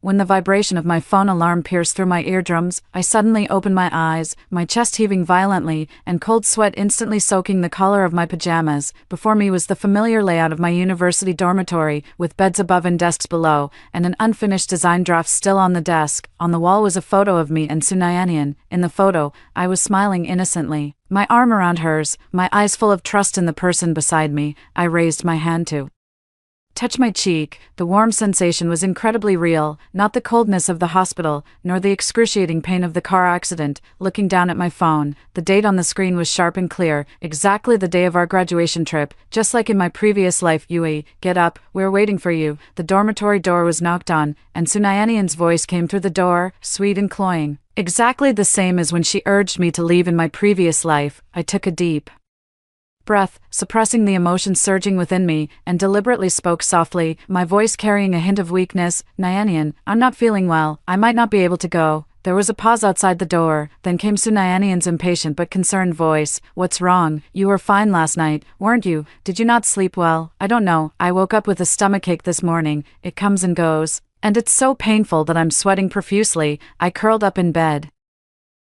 When the vibration of my phone alarm pierced through my eardrums, I suddenly opened my eyes, my chest heaving violently, and cold sweat instantly soaking the collar of my pajamas. Before me was the familiar layout of my university dormitory, with beds above and desks below, and an unfinished design draft still on the desk. On the wall was a photo of me and Sunayanian. In the photo, I was smiling innocently, my arm around hers, my eyes full of trust in the person beside me. I raised my hand to touch my cheek. The warm sensation was incredibly real, not the coldness of the hospital, nor the excruciating pain of the car accident. Looking down at my phone, the date on the screen was sharp and clear, exactly the day of our graduation trip, just like in my previous life. Yui, get up, we're waiting for you. The dormitory door was knocked on, and Sunayanian's voice came through the door, sweet and cloying. Exactly the same as when she urged me to leave in my previous life. I took a deep breath, suppressing the emotions surging within me, and deliberately spoke softly, my voice carrying a hint of weakness. Nyanian, I'm not feeling well, I might not be able to go. There was a pause outside the door, then came Sunayanian's impatient but concerned voice. What's wrong? You were fine last night, weren't you? Did you not sleep well? I don't know, I woke up with a stomachache this morning. It comes and goes, and it's so painful that I'm sweating profusely. I curled up in bed,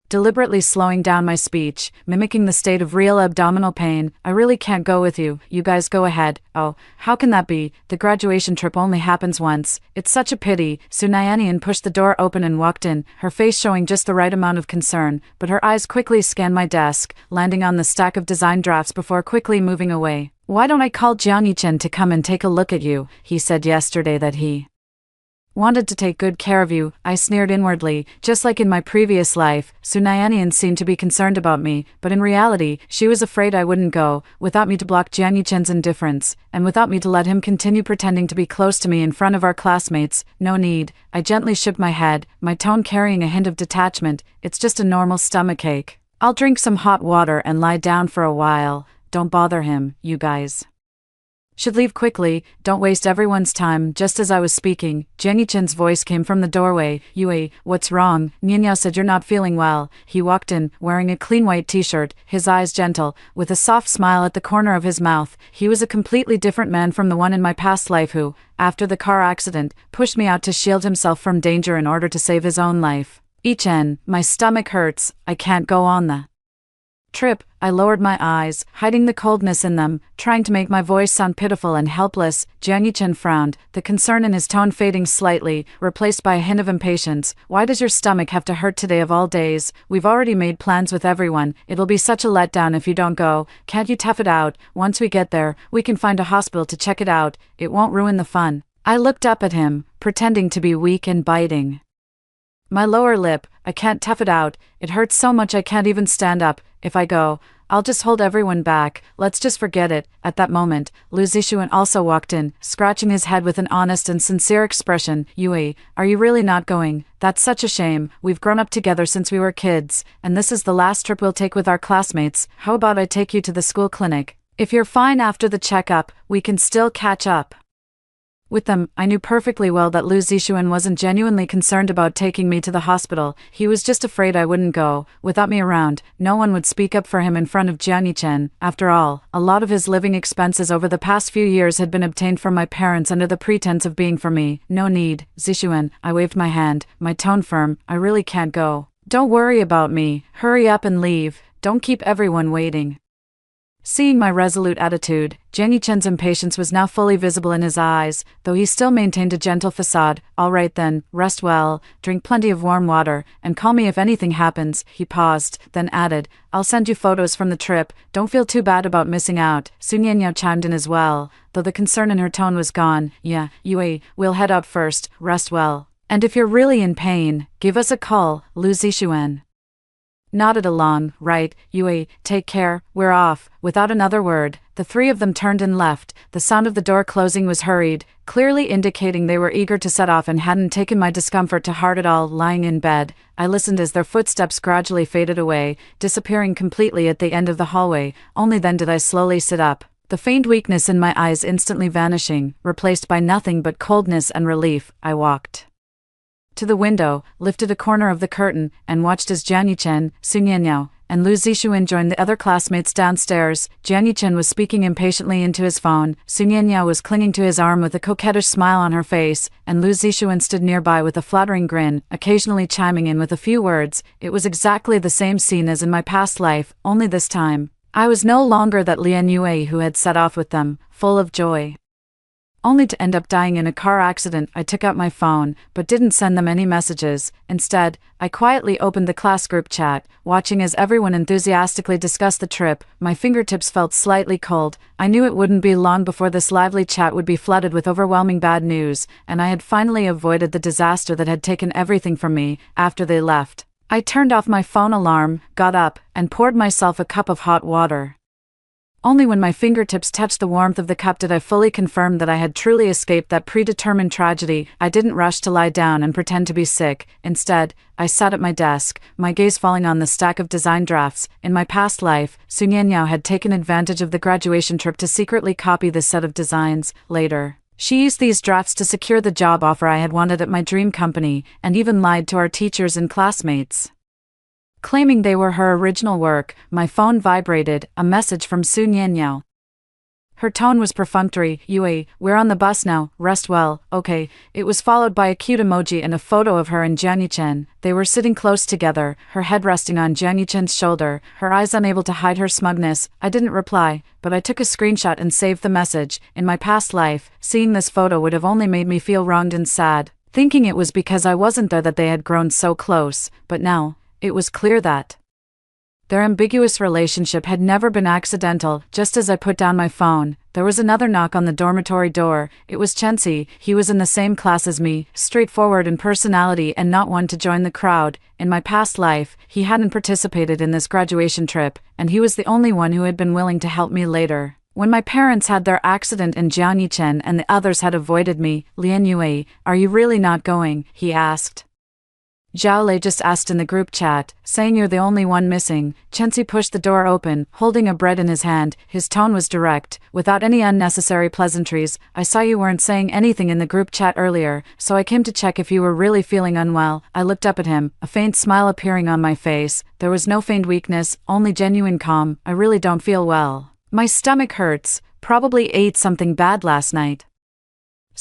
deliberately slowing down my speech, mimicking the state of real abdominal pain. I really can't go with you, you guys go ahead. Oh, how can that be? The graduation trip only happens once. It's such a pity. Sunayanian pushed the door open and walked in, her face showing just the right amount of concern, but her eyes quickly scanned my desk, landing on the stack of design drafts before quickly moving away. Why don't I call Jiangyi-chen to come and take a look at you? He said yesterday that he wanted to take good care of you. I sneered inwardly. Just like in my previous life, Sunayanian seemed to be concerned about me, but in reality, she was afraid I wouldn't go, without me to block Jiangyi-chen's indifference, and without me to let him continue pretending to be close to me in front of our classmates. No need. I gently shook my head, my tone carrying a hint of detachment. It's just a normal stomachache. I'll drink some hot water and lie down for a while. Don't bother him, you guys should leave quickly, don't waste everyone's time. Just as I was speaking, Jiangyi-chen's voice came from the doorway. Yui, what's wrong? Ninyao said you're not feeling well. He walked in, wearing a clean white t-shirt, his eyes gentle, with a soft smile at the corner of his mouth. He was a completely different man from the one in my past life who, after the car accident, pushed me out to shield himself from danger in order to save his own life. Ichen, my stomach hurts, I can't go on the trip. I lowered my eyes, hiding the coldness in them, trying to make my voice sound pitiful and helpless. Jiangyi-chen frowned, the concern in his tone fading slightly, replaced by a hint of impatience. Why does your stomach have to hurt today of all days? We've already made plans with everyone. It'll be such a letdown if you don't go. Can't you tough it out? Once we get there, we can find a hospital to check it out. It won't ruin the fun. I looked up at him, pretending to be weak and biting my lower lip. I can't tough it out. It hurts so much I can't even stand up. If I go, I'll just hold everyone back. Let's just forget it. At that moment, Lu Zixuan also walked in, scratching his head with an honest and sincere expression. Yui, are you really not going? That's such a shame. We've grown up together since we were kids, and this is the last trip we'll take with our classmates. How about I take you to the school clinic? If you're fine after the checkup, we can still catch up with them. I knew perfectly well that Lu Zixuan wasn't genuinely concerned about taking me to the hospital. He was just afraid I wouldn't go. Without me around, no one would speak up for him in front of Jiangyi-chen. After all, a lot of his living expenses over the past few years had been obtained from my parents under the pretense of being for me. No need, Zixuan. I waved my hand, my tone firm. I really can't go. Don't worry about me. Hurry up and leave. Don't keep everyone waiting. Seeing my resolute attitude, Jiangyi-chen's impatience was now fully visible in his eyes, though he still maintained a gentle facade. All right then, rest well, drink plenty of warm water, and call me if anything happens. He paused, then added, I'll send you photos from the trip. Don't feel too bad about missing out. Sun Yangyao chimed in as well, though the concern in her tone was gone. Yeah, Yui, we'll head up first, rest well. And if you're really in pain, give us a call. Lu Zixuan nodded along. Right, Yui, take care, we're off. Without another word, the three of them turned and left. The sound of the door closing was hurried, clearly indicating they were eager to set off and hadn't taken my discomfort to heart at all. Lying in bed, I listened as their footsteps gradually faded away, disappearing completely at the end of the hallway. Only then did I slowly sit up, the faint weakness in my eyes instantly vanishing, replaced by nothing but coldness and relief. I walked to the window, lifted a corner of the curtain, and watched as Jiangyi-chen, Sun Yangyao, and Lu Zixuan joined the other classmates downstairs. Jiang Yichen was speaking impatiently into his phone, Su Nianyao was clinging to his arm with a coquettish smile on her face, and Lu Zixuan stood nearby with a flattering grin, occasionally chiming in with a few words. It was exactly the same scene as in my past life, only this time I was no longer that Lian Yue who had set off with them, full of joy. Only to end up dying in a car accident. I took out my phone, but didn't send them any messages. Instead, I quietly opened the class group chat, watching as everyone enthusiastically discussed the trip. My fingertips felt slightly cold. I knew it wouldn't be long before this lively chat would be flooded with overwhelming bad news, and I had finally avoided the disaster that had taken everything from me after they left. I turned off my phone alarm, got up, and poured myself a cup of hot water. Only when my fingertips touched the warmth of the cup did I fully confirm that I had truly escaped that predetermined tragedy. I didn't rush to lie down and pretend to be sick. Instead, I sat at my desk, my gaze falling on the stack of design drafts. In my past life, Su Nianyao had taken advantage of the graduation trip to secretly copy this set of designs. Later, she used these drafts to secure the job offer I had wanted at my dream company, and even lied to our teachers and classmates, claiming they were her original work. My phone vibrated, a message from Su Nianyao. Her tone was perfunctory. Yue, we're on the bus now, rest well, okay. It was followed by a cute emoji and a photo of her and Jiang Yichen. They were sitting close together, her head resting on Jiang Yichen's shoulder, her eyes unable to hide her smugness. I didn't reply, but I took a screenshot and saved the message. In my past life, seeing this photo would have only made me feel wronged and sad, thinking it was because I wasn't there that they had grown so close, but now, it was clear that their ambiguous relationship had never been accidental. Just as I put down my phone, there was another knock on the dormitory door. It was Chensi. He was in the same class as me, straightforward in personality and not one to join the crowd. In my past life, he hadn't participated in this graduation trip, and he was the only one who had been willing to help me later. When my parents had their accident and Jiang Yichen and the others had avoided me, Lian Yue, are you really not going? He asked. Zhao Lei just asked in the group chat, saying you're the only one missing. Chensi pushed the door open, holding a bread in his hand. His tone was direct, without any unnecessary pleasantries. I saw you weren't saying anything in the group chat earlier, so I came to check if you were really feeling unwell. I looked up at him, a faint smile appearing on my face. There was no feigned weakness, only genuine calm. I really don't feel well. My stomach hurts, probably ate something bad last night,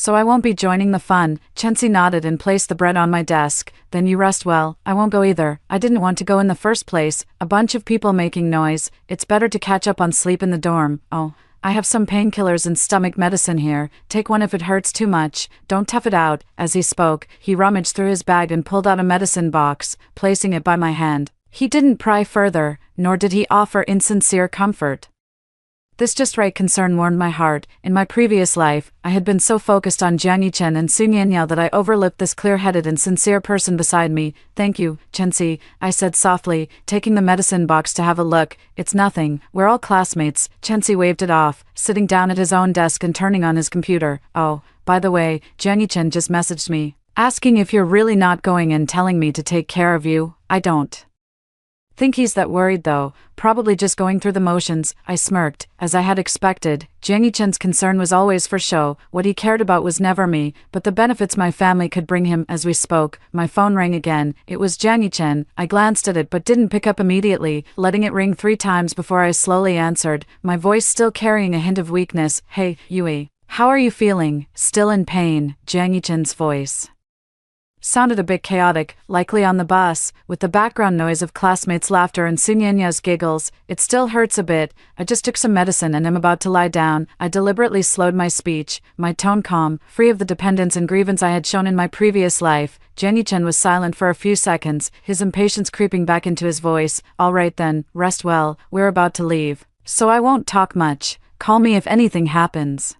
so I won't be joining the fun. Chensi nodded and placed the bread on my desk. Then you rest well. I won't go either. I didn't want to go in the first place. A bunch of people making noise. It's better to catch up on sleep in the dorm. Oh, I have some painkillers and stomach medicine here. Take one if it hurts too much. Don't tough it out. As he spoke, he rummaged through his bag and pulled out a medicine box, placing it by my hand. He didn't pry further, nor did he offer insincere comfort. This just right concern warmed my heart. In my previous life, I had been so focused on Jiang Yichen and Su Nianyao that I overlooked this clear-headed and sincere person beside me. Thank you, Chensi, I said softly, taking the medicine box to have a look. It's nothing, we're all classmates. Chensi waved it off, sitting down at his own desk and turning on his computer. Oh, by the way, Jiang Yichen just messaged me, asking if you're really not going and telling me to take care of you. I don't think he's that worried though, probably just going through the motions. I smirked, as I had expected. Jiang Yichen's concern was always for show. What he cared about was never me, but the benefits my family could bring him. As we spoke, my phone rang again. It was Jiang Yichen. I glanced at it but didn't pick up immediately, letting it ring 3 times before I slowly answered, my voice still carrying a hint of weakness. Hey, Yue, how are you feeling? Still in pain? Jiang Yichen's voice sounded a bit chaotic, likely on the bus, with the background noise of classmates' laughter and Su Nianyau's giggles. It still hurts a bit. I just took some medicine and am about to lie down. I deliberately slowed my speech, my tone calm, free of the dependence and grievance I had shown in my previous life. Jiang Yichen was silent for a few seconds, his impatience creeping back into his voice. All right then, rest well, we're about to leave, so I won't talk much. Call me if anything happens.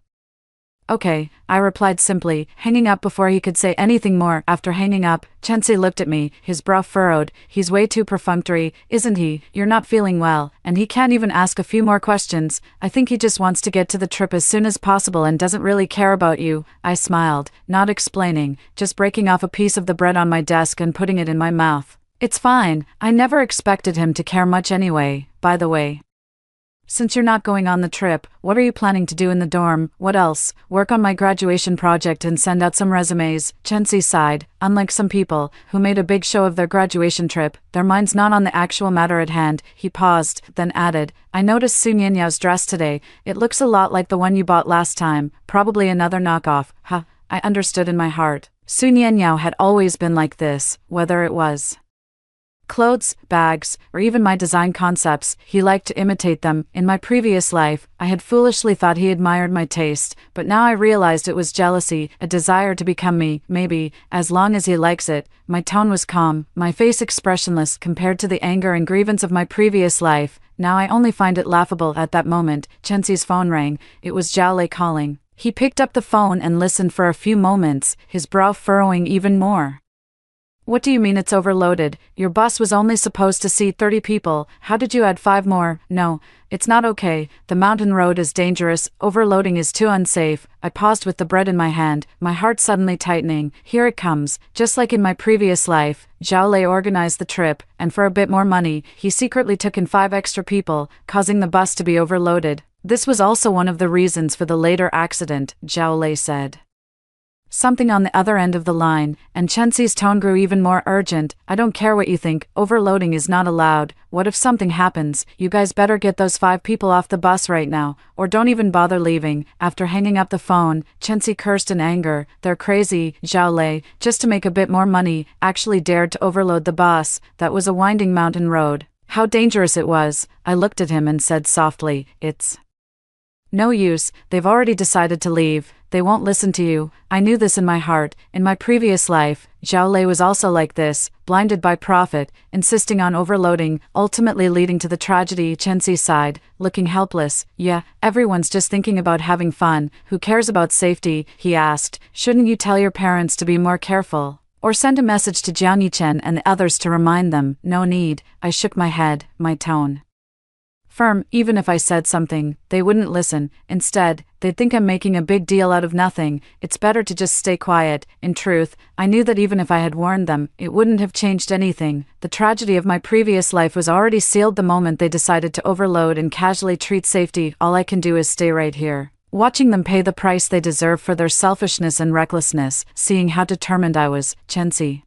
Okay, I replied simply, hanging up before he could say anything more. After hanging up, Chensi looked at me, his brow furrowed. He's way too perfunctory, isn't he? You're not feeling well, and he can't even ask a few more questions. I think he just wants to get to the trip as soon as possible and doesn't really care about you. I smiled, not explaining, just breaking off a piece of the bread on my desk and putting it in my mouth. It's fine, I never expected him to care much anyway, by the way. Since you're not going on the trip, what are you planning to do in the dorm? What else? Work on my graduation project and send out some resumes. Chensi sighed. Unlike some people, who made a big show of their graduation trip, their mind's not on the actual matter at hand. He paused, then added, I noticed Su Nianyao's dress today. It looks a lot like the one you bought last time. Probably another knockoff. Huh, I understood in my heart. Su Nianyao had always been like this, whether it was clothes, bags, or even my design concepts, he liked to imitate them. In my previous life, I had foolishly thought he admired my taste, but now I realized it was jealousy, a desire to become me. Maybe, as long as he likes it. My tone was calm, my face expressionless compared to the anger and grievance of my previous life. Now I only find it laughable. At that moment, Chensi's phone rang. It was Zhao Lei calling. He picked up the phone and listened for a few moments, his brow furrowing even more. What do you mean it's overloaded? Your bus was only supposed to seat 30 people. How did you add 5 more? No, it's not okay. The mountain road is dangerous. Overloading is too unsafe. I paused with the bread in my hand, my heart suddenly tightening. Here it comes. Just like in my previous life, Zhao Lei organized the trip, and for a bit more money, he secretly took in 5 extra people, causing the bus to be overloaded. This was also one of the reasons for the later accident, Zhao Lei said. Something on the other end of the line, and Chensi's tone grew even more urgent. I don't care what you think, overloading is not allowed. What if something happens? You guys better get those 5 people off the bus right now, or don't even bother leaving. After hanging up the phone, Chensi cursed in anger. They're crazy. Zhao Lei, just to make a bit more money, actually dared to overload the bus. That was a winding mountain road. How dangerous it was. I looked at him and said softly, It's no use, they've already decided to leave. They won't listen to you. I knew this in my heart. In my previous life, Zhao Lei was also like this, blinded by profit, insisting on overloading, ultimately leading to the tragedy. Chensi sighed, looking helpless. Yeah, everyone's just thinking about having fun. Who cares about safety? He asked. Shouldn't you tell your parents to be more careful? Or send a message to Jiang Yichen and the others to remind them? No need. I shook my head, my tone firm. Even if I said something, they wouldn't listen. Instead, they'd think I'm making a big deal out of nothing. It's better to just stay quiet. In truth, I knew that even if I had warned them, it wouldn't have changed anything. The tragedy of my previous life was already sealed the moment they decided to overload and casually treat safety. All I can do is stay right here, watching them pay the price they deserve for their selfishness and recklessness. Seeing how determined I was, Chensi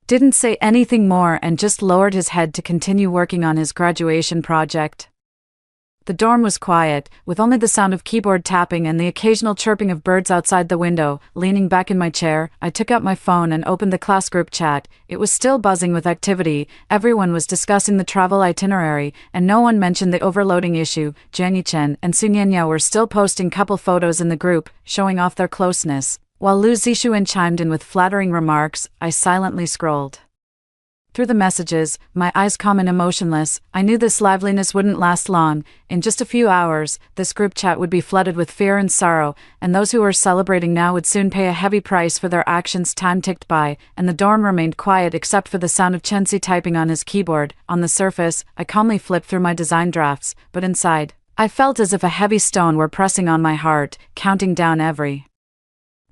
didn't say anything more and just lowered his head to continue working on his graduation project. The dorm was quiet, with only the sound of keyboard tapping and the occasional chirping of birds outside the window. Leaning back in my chair, I took out my phone and opened the class group chat. It was still buzzing with activity. Everyone was discussing the travel itinerary, and no one mentioned the overloading issue. Jiang Yichen and Su Nianyao were still posting couple photos in the group, showing off their closeness. While Lu Zixuan chimed in with flattering remarks, I silently scrolled through the messages, my eyes calm and emotionless. I knew this liveliness wouldn't last long. In just a few hours, this group chat would be flooded with fear and sorrow, and those who were celebrating now would soon pay a heavy price for their actions. Time ticked by, and the dorm remained quiet except for the sound of Chensi typing on his keyboard. On the surface, I calmly flipped through my design drafts, but inside, I felt as if a heavy stone were pressing on my heart, counting down every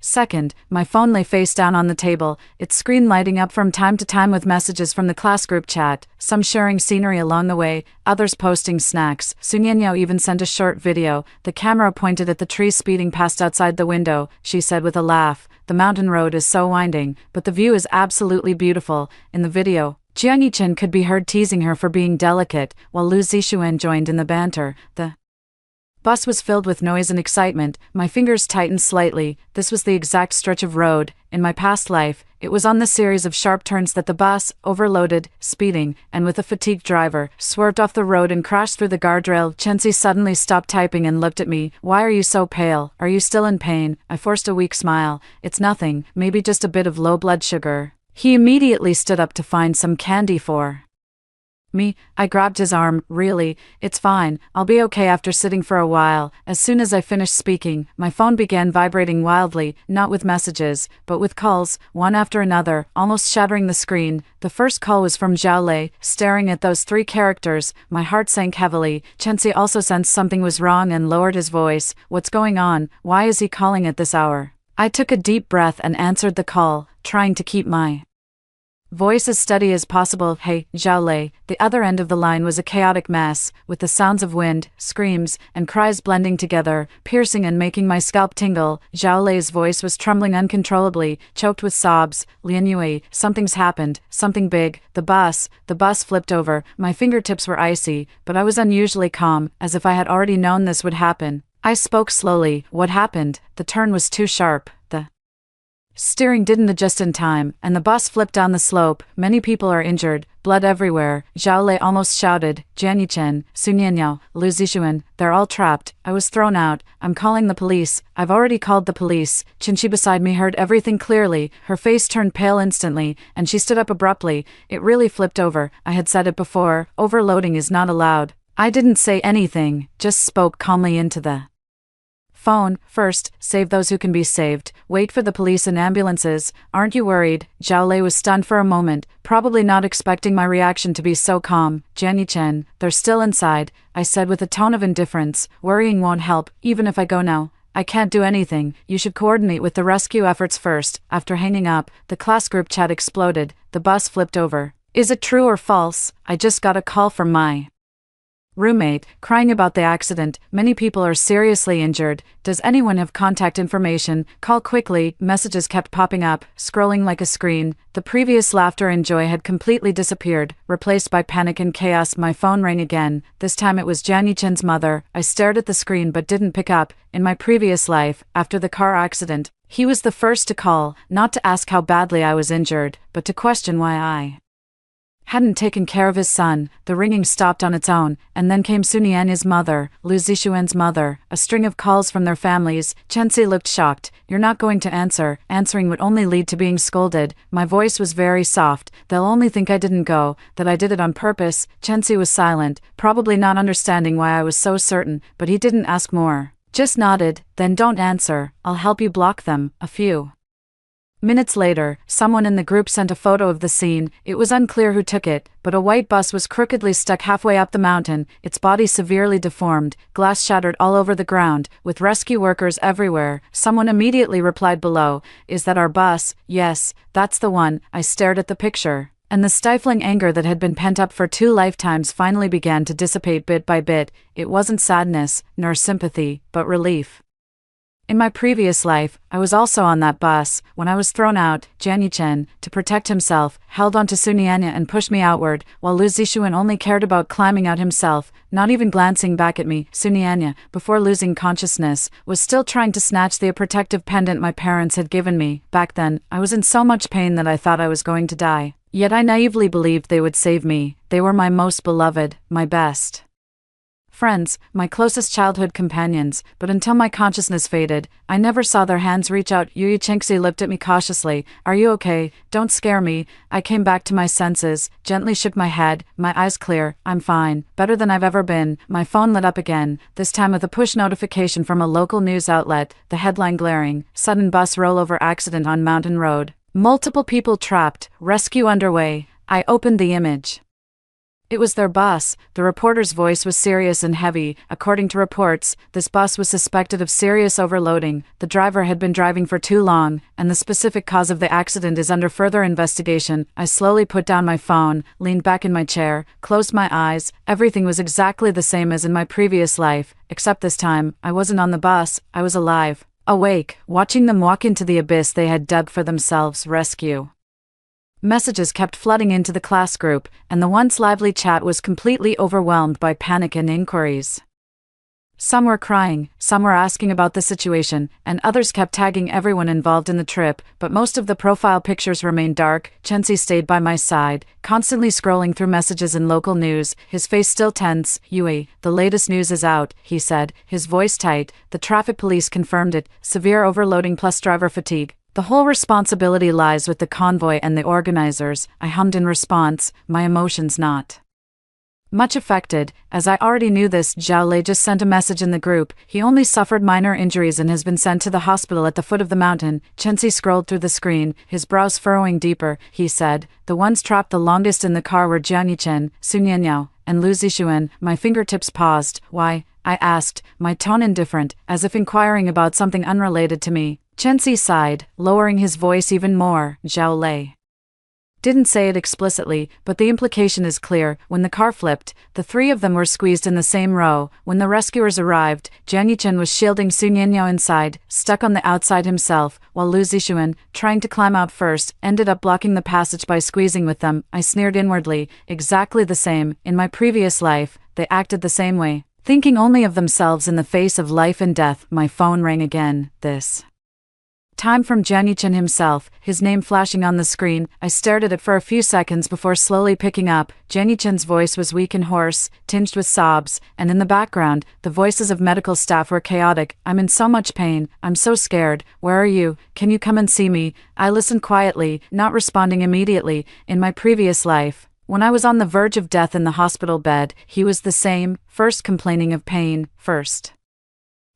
second. My phone lay face down on the table, its screen lighting up from time to time with messages from the class group chat, some sharing scenery along the way, others posting snacks. Su Nianyao even sent a short video. The camera pointed at the trees speeding past outside the window. She said with a laugh, The mountain road is so winding, but the view is absolutely beautiful. In the video, Jiang Yichen could be heard teasing her for being delicate, while Lu Zixuan joined in the banter. The bus was filled with noise and excitement. My fingers tightened slightly. This was the exact stretch of road. In my past life, it was on the series of sharp turns that the bus, overloaded, speeding, and with a fatigued driver, swerved off the road and crashed through the guardrail. Chensi suddenly stopped typing and looked at me. Why are you so pale? Are you still in pain? I forced a weak smile. It's nothing, maybe just a bit of low blood sugar. He immediately stood up to find some candy for me. I grabbed his arm. Really, it's fine. I'll be okay after sitting for a while. As soon as I finished speaking, my phone began vibrating wildly, not with messages, but with calls, one after another, almost shattering the screen. The first call was from Zhao Lei. Staring at those 3 characters, my heart sank heavily. Chensi also sensed something was wrong and lowered his voice. What's going on? Why is he calling at this hour? I took a deep breath and answered the call, trying to keep my Voice as steady as possible. Hey, Zhao Lei. The other end of the line was a chaotic mess, with the sounds of wind, screams, and cries blending together, piercing and making my scalp tingle. Zhao Lei's voice was trembling uncontrollably, choked with sobs. Lian Yue, something's happened, something big. The bus flipped over. My fingertips were icy, but I was unusually calm, as if I had already known this would happen. I spoke slowly. What happened? The turn was too sharp. The steering didn't adjust in time, and the bus flipped down the slope. Many people are injured, blood everywhere. Zhao Lei almost shouted. Jian Yichen, Su Nianyao, Lu Zixuan, they're all trapped. I was thrown out. I'm calling the police. I've already called the police. Qinshi beside me heard everything clearly. Her face turned pale instantly, and she stood up abruptly. It really flipped over. I had said it before. Overloading is not allowed. I didn't say anything, just spoke calmly into the phone. First, save those who can be saved. Wait for the police and ambulances. Aren't you worried? Zhao Lei was stunned for a moment, probably not expecting my reaction to be so calm. Jian Yichen, they're still inside, I said with a tone of indifference. Worrying won't help, even if I go now. I can't do anything. You should coordinate with the rescue efforts first. After hanging up, the class group chat exploded. The bus flipped over. Is it true or false? I just got a call from my roommate, crying about the accident. Many people are seriously injured. Does anyone have contact information? Call quickly. Messages kept popping up, scrolling like a screen. The previous laughter and joy had completely disappeared, replaced by panic and chaos. My phone rang again. This time it was Jian Yichen's mother. I stared at the screen but didn't pick up. In my previous life, after the car accident, he was the first to call, not to ask how badly I was injured, but to question why I hadn't taken care of his son. The ringing stopped on its own, and then came Su Nianya's mother, Lu Zixuan's mother, a string of calls from their families. Chenxi looked shocked. You're not going to answer. Answering would only lead to being scolded. My voice was very soft. They'll only think I didn't go, that I did it on purpose. Chenxi was silent, probably not understanding why I was so certain, but he didn't ask more. Just nodded. Then don't answer. I'll help you block them. A few minutes later, someone in the group sent a photo of the scene. It was unclear who took it, but a white bus was crookedly stuck halfway up the mountain, its body severely deformed, glass shattered all over the ground, with rescue workers everywhere. Someone immediately replied below, "Is that our bus?" "Yes, that's the one." I stared at the picture, and the stifling anger that had been pent up for 2 lifetimes finally began to dissipate bit by bit. It wasn't sadness, nor sympathy, but relief. In my previous life, I was also on that bus. When I was thrown out, Jian Yichen, to protect himself, held onto Su Nianya and pushed me outward, while Lu Zixuan only cared about climbing out himself, not even glancing back at me. Su Nianya, before losing consciousness, was still trying to snatch the protective pendant my parents had given me. Back then, I was in so much pain that I thought I was going to die. Yet I naively believed they would save me. They were my most beloved, my best friends, my closest childhood companions, but until my consciousness faded, I never saw their hands reach out. Yu Chengxi looked at me cautiously. "Are you okay? Don't scare me." I came back to my senses, gently shook my head, my eyes clear. "I'm fine, better than I've ever been." My phone lit up again, this time with a push notification from a local news outlet, the headline glaring, "Sudden bus rollover accident on Mountain Road. Multiple people trapped, rescue underway." I opened the image. It was their bus. The reporter's voice was serious and heavy. According to reports, this bus was suspected of serious overloading. The driver had been driving for too long, and the specific cause of the accident is under further investigation. I slowly put down my phone, leaned back in my chair, closed my eyes. Everything was exactly the same as in my previous life, except this time, I wasn't on the bus, I was alive. Awake, watching them walk into the abyss they had dug for themselves. Rescue. Messages kept flooding into the class group, and the once lively chat was completely overwhelmed by panic and inquiries. Some were crying, some were asking about the situation, and others kept tagging everyone involved in the trip, but most of the profile pictures remained dark. Chenxi stayed by my side, constantly scrolling through messages and local news, his face still tense. "Yue, the latest news is out," he said, his voice tight. "The traffic police confirmed it, severe overloading plus driver fatigue. The whole responsibility lies with the convoy and the organizers." I hummed in response, my emotions not much affected. As I already knew this, Zhao Lei just sent a message in the group. "He only suffered minor injuries and has been sent to the hospital at the foot of the mountain." Chenxi scrolled through the screen, his brows furrowing deeper. He said, "The ones trapped the longest in the car were Jian Yichen, Su Nianyao, and Lu Zixuan." My fingertips paused. "Why?" I asked, my tone indifferent, as if inquiring about something unrelated to me. Chenxi sighed, lowering his voice even more. "Zhao Lei Didn't say it explicitly, but the implication is clear. When the car flipped, the three of them were squeezed in the same row. When the rescuers arrived, Jianyichan was shielding Su Nianyao inside, stuck on the outside himself, while Lu Zixuan, trying to climb out first, ended up blocking the passage by squeezing with them. I sneered inwardly. Exactly the same. In my previous life, they acted the same way, thinking only of themselves in the face of life and death. My phone rang again. This time from Jianyichan himself, his name flashing on the screen. I stared at it for a few seconds before slowly picking up. Jianyichan's voice was weak and hoarse, tinged with sobs, and in the background, the voices of medical staff were chaotic. I'm in so much pain. I'm so scared. Where are you? Can you come and see me? I listened quietly, not responding immediately. In my previous life, when I was on the verge of death in the hospital bed, he was the same, first complaining of pain, first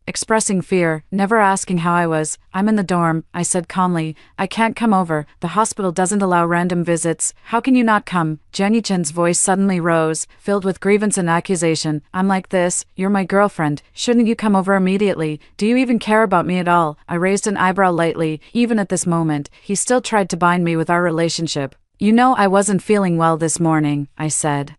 expressing fear, never asking how I was. I'm in the dorm, I said calmly. I can't come over. The hospital doesn't allow random visits. How can you not come? Jianyichan's voice suddenly rose, filled with grievance and accusation. I'm like this. You're my girlfriend. Shouldn't you come over immediately? Do you even care about me at all? I raised an eyebrow lightly. Even at this moment, he still tried to bind me with our relationship. You know I wasn't feeling well this morning, I said,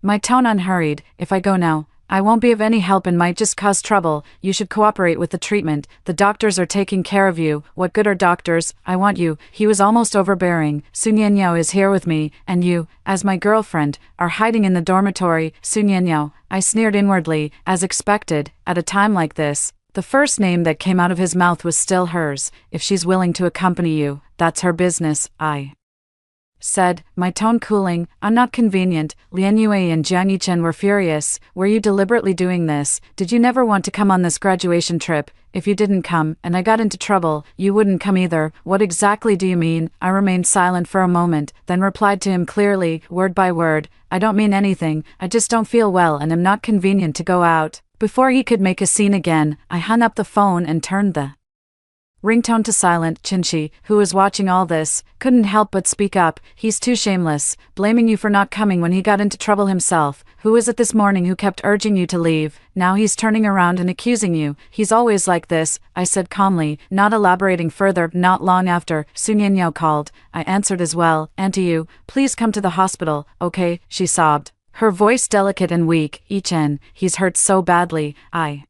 my tone unhurried. If I go now, I won't be of any help and might just cause trouble. You should cooperate with the treatment. The doctors are taking care of you. What good are doctors? I want you. He was almost overbearing. Su Nianyao is here with me, and you, as my girlfriend, are hiding in the dormitory. Su Nianyao, I sneered inwardly, as expected, at a time like this. The first name that came out of his mouth was still hers. If she's willing to accompany you, that's her business, I said, my tone cooling. I'm not convenient. Lian Yue and Jianyichan were furious. Were you deliberately doing this? Did you never want to come on this graduation trip? If you didn't come, and I got into trouble, you wouldn't come either. What exactly do you mean? I remained silent for a moment, then replied to him clearly, word by word. I don't mean anything. I just don't feel well and am not convenient to go out. Before he could make a scene again, I hung up the phone and turned the ringtone to silent. Chinchi, who was watching all this, couldn't help but speak up. He's too shameless, blaming you for not coming when he got into trouble himself. Who was it this morning who kept urging you to leave? Now he's turning around and accusing you. He's always like this, I said calmly, not elaborating further. Not long after, Su Nianyao called. I answered as well. Auntie Yu, please come to the hospital, okay? She sobbed, her voice delicate and weak. Ichen, he's hurt so badly. I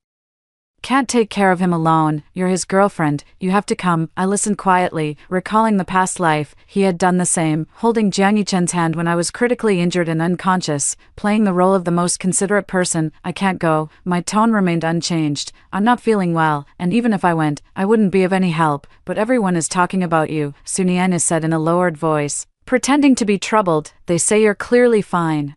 can't take care of him alone. You're his girlfriend. You have to come. I listened quietly, recalling the past life. He had done the same, holding Jianyichan's hand when I was critically injured and unconscious, playing the role of the most considerate person. I can't go. My tone remained unchanged. I'm not feeling well, and even if I went, I wouldn't be of any help. But everyone is talking about you, Su Nianyao said in a lowered voice, pretending to be troubled. They say you're clearly fine,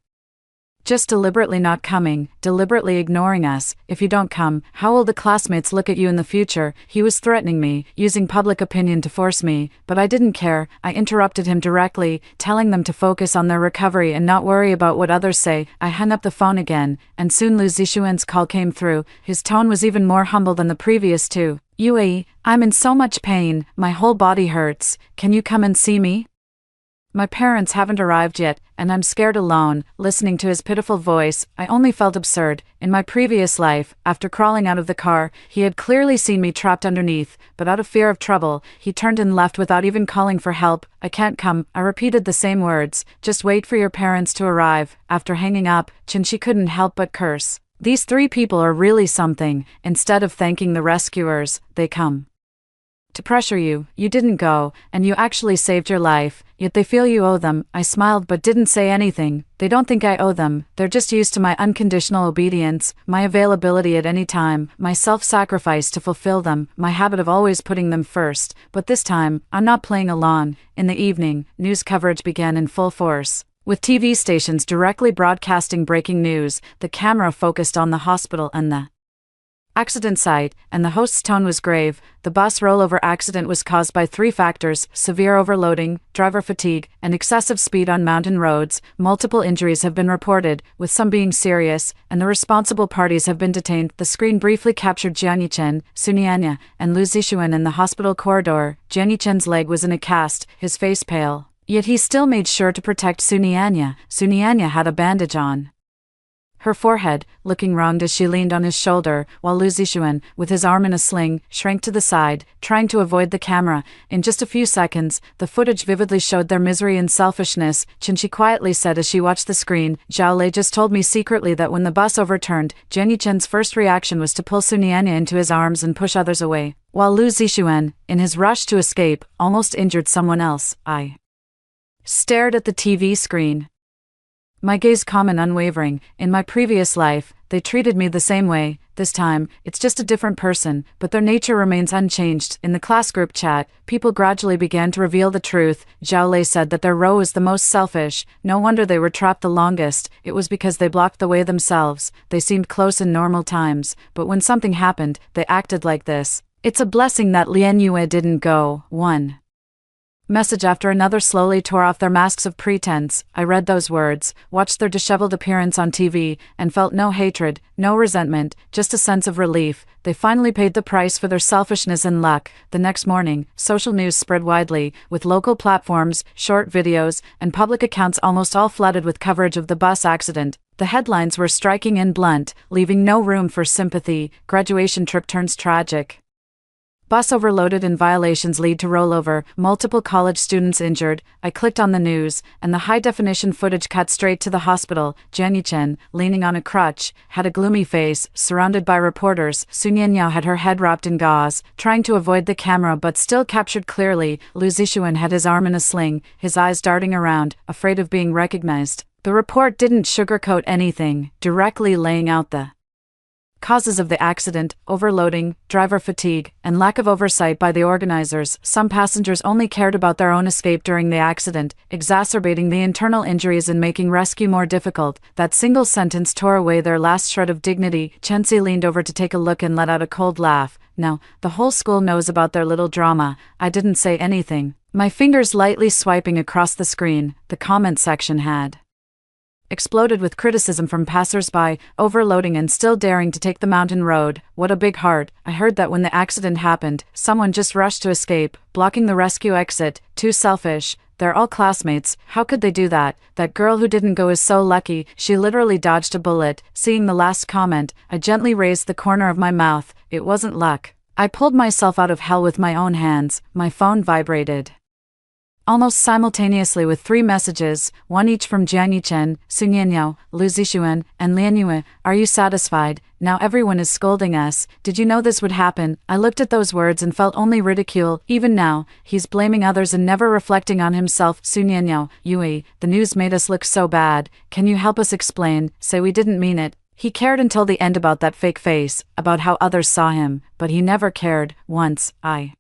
just deliberately not coming, deliberately ignoring us. If you don't come, how will the classmates look at you in the future? He was threatening me, using public opinion to force me, but I didn't care. I interrupted him directly, telling them to focus on their recovery and not worry about what others say. I hung up the phone again, and soon Lu Zixuan's call came through. His tone was even more humble than the previous two. Yue, I'm in so much pain, my whole body hurts. Can you come and see me? My parents haven't arrived yet, and I'm scared alone. Listening to his pitiful voice, I only felt absurd. In my previous life, after crawling out of the car, he had clearly seen me trapped underneath, but out of fear of trouble, he turned and left without even calling for help. I can't come. I repeated the same words. Just wait for your parents to arrive. After hanging up, Chinchi couldn't help but curse. These three people are really something. Instead of thanking the rescuers, they come to pressure you. You didn't go, and you actually saved your life, yet they feel you owe them. I smiled but didn't say anything. They don't think I owe them. They're just used to my unconditional obedience, my availability at any time, my self-sacrifice to fulfill them, my habit of always putting them first. But this time, I'm not playing along. In the evening, news coverage began in full force, with TV stations directly broadcasting breaking news. The camera focused on the hospital and the accident site, and the host's tone was grave. The bus rollover accident was caused by 3 factors: severe overloading, driver fatigue, and excessive speed on mountain roads. Multiple injuries have been reported, with some being serious, and the responsible parties have been detained. The screen briefly captured Jianyichan, Su Nianyao, and Lu Zixuan in the hospital corridor. Jianyichan's leg was in a cast, his face pale, yet he still made sure to protect Su Nianyao. Su Nianyao had a bandage on Her forehead, looking wronged as she leaned on his shoulder, while Lu Zixuan, with his arm in a sling, shrank to the side, trying to avoid the camera. In just a few seconds, the footage vividly showed their misery and selfishness. Qinshi quietly said as she watched the screen, "Zhao Lei just told me secretly that when the bus overturned, Jian Yichen's first reaction was to pull Sun Nianya into his arms and push others away, while Lu Zixuan, in his rush to escape, almost injured someone else." I stared at the TV screen, my gaze calm and unwavering. In my previous life, they treated me the same way. This time, it's just a different person, but their nature remains unchanged. In the class group chat, people gradually began to reveal the truth. Zhao Lei said that their row was the most selfish. No wonder they were trapped the longest. It was because they blocked the way themselves. They seemed close in normal times, but when something happened, they acted like this. It's a blessing that Lian Yue didn't go. One message after another slowly tore off their masks of pretense. I read those words, watched their disheveled appearance on TV, and felt no hatred, no resentment, just a sense of relief. They finally paid the price for their selfishness and luck. The next morning, social news spread widely, with local platforms, short videos, and public accounts almost all flooded with coverage of the bus accident. The headlines were striking and blunt, leaving no room for sympathy. Graduation trip turns tragic. Bus overloaded and violations lead to rollover, multiple college students injured. I clicked on the news, and the high-definition footage cut straight to the hospital. Jian Yichen, leaning on a crutch, had a gloomy face, surrounded by reporters. Sun Nianya had her head wrapped in gauze, trying to avoid the camera but still captured clearly. Lu Zixuan had his arm in a sling, his eyes darting around, afraid of being recognized. The report didn't sugarcoat anything, directly laying out the causes of the accident: overloading, driver fatigue, and lack of oversight by the organizers. Some passengers only cared about their own escape during the accident, exacerbating the internal injuries and making rescue more difficult. That single sentence tore away their last shred of dignity. Chenxi leaned over to take a look and let out a cold laugh. "Now, the whole school knows about their little drama." I didn't say anything, my fingers lightly swiping across the screen. The comment section had exploded with criticism from passers-by. Overloading and still daring to take the mountain road. What a big heart. I heard that when the accident happened, someone just rushed to escape, blocking the rescue exit. Too selfish. They're all classmates. How could they do that? That girl who didn't go is so lucky. She literally dodged a bullet. Seeing the last comment, I gently raised the corner of my mouth. It wasn't luck. I pulled myself out of hell with my own hands. My phone vibrated almost simultaneously with 3 messages, one each from Jian Yichen, Sun Nianya, Lu Zixuan, and Lian Yue. "Are you satisfied? Now everyone is scolding us. Did you know this would happen?" I looked at those words and felt only ridicule. Even now, he's blaming others and never reflecting on himself. Sun Nianya, "Yue, the news made us look so bad. Can you help us explain? Say we didn't mean it." He cared until the end about that fake face, about how others saw him, but he never cared. Once, I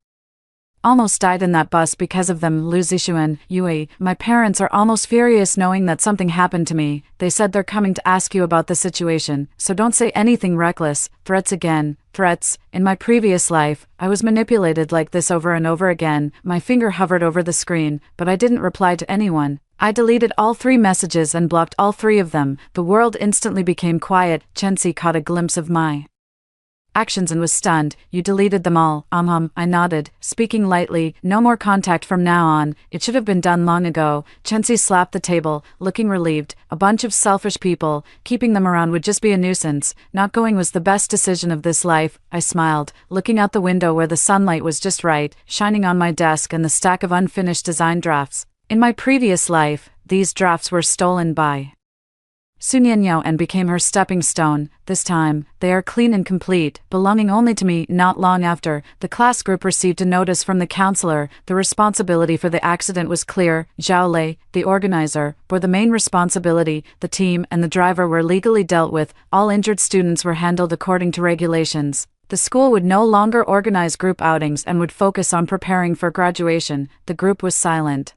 almost died in that bus because of them. Lu Zixuan, "Yue, my parents are almost furious knowing that something happened to me. They said they're coming to ask you about the situation, so don't say anything reckless." Threats again. Threats. In my previous life, I was manipulated like this over and over again. My finger hovered over the screen, but I didn't reply to anyone. I deleted all 3 messages and blocked all 3 of them. The world instantly became quiet. Chenxi caught a glimpse of my actions and was stunned. "You deleted them all?" I nodded, speaking lightly. "No more contact from now on. It should have been done long ago." Chenxi slapped the table, looking relieved. A bunch of selfish people. Keeping them around would just be a nuisance. Not going was the best decision of this life. I smiled, looking out the window where the sunlight was just right, shining on my desk and the stack of unfinished design drafts. In my previous life, these drafts were stolen by Sun Nianya and became her stepping stone. This time, they are clean and complete, belonging only to me. Not long after, the class group received a notice from the counselor. The responsibility for the accident was clear. Zhao Lei, the organizer, bore the main responsibility. The team and the driver were legally dealt with. All injured students were handled according to regulations. The school would no longer organize group outings and would focus on preparing for graduation. The group was silent.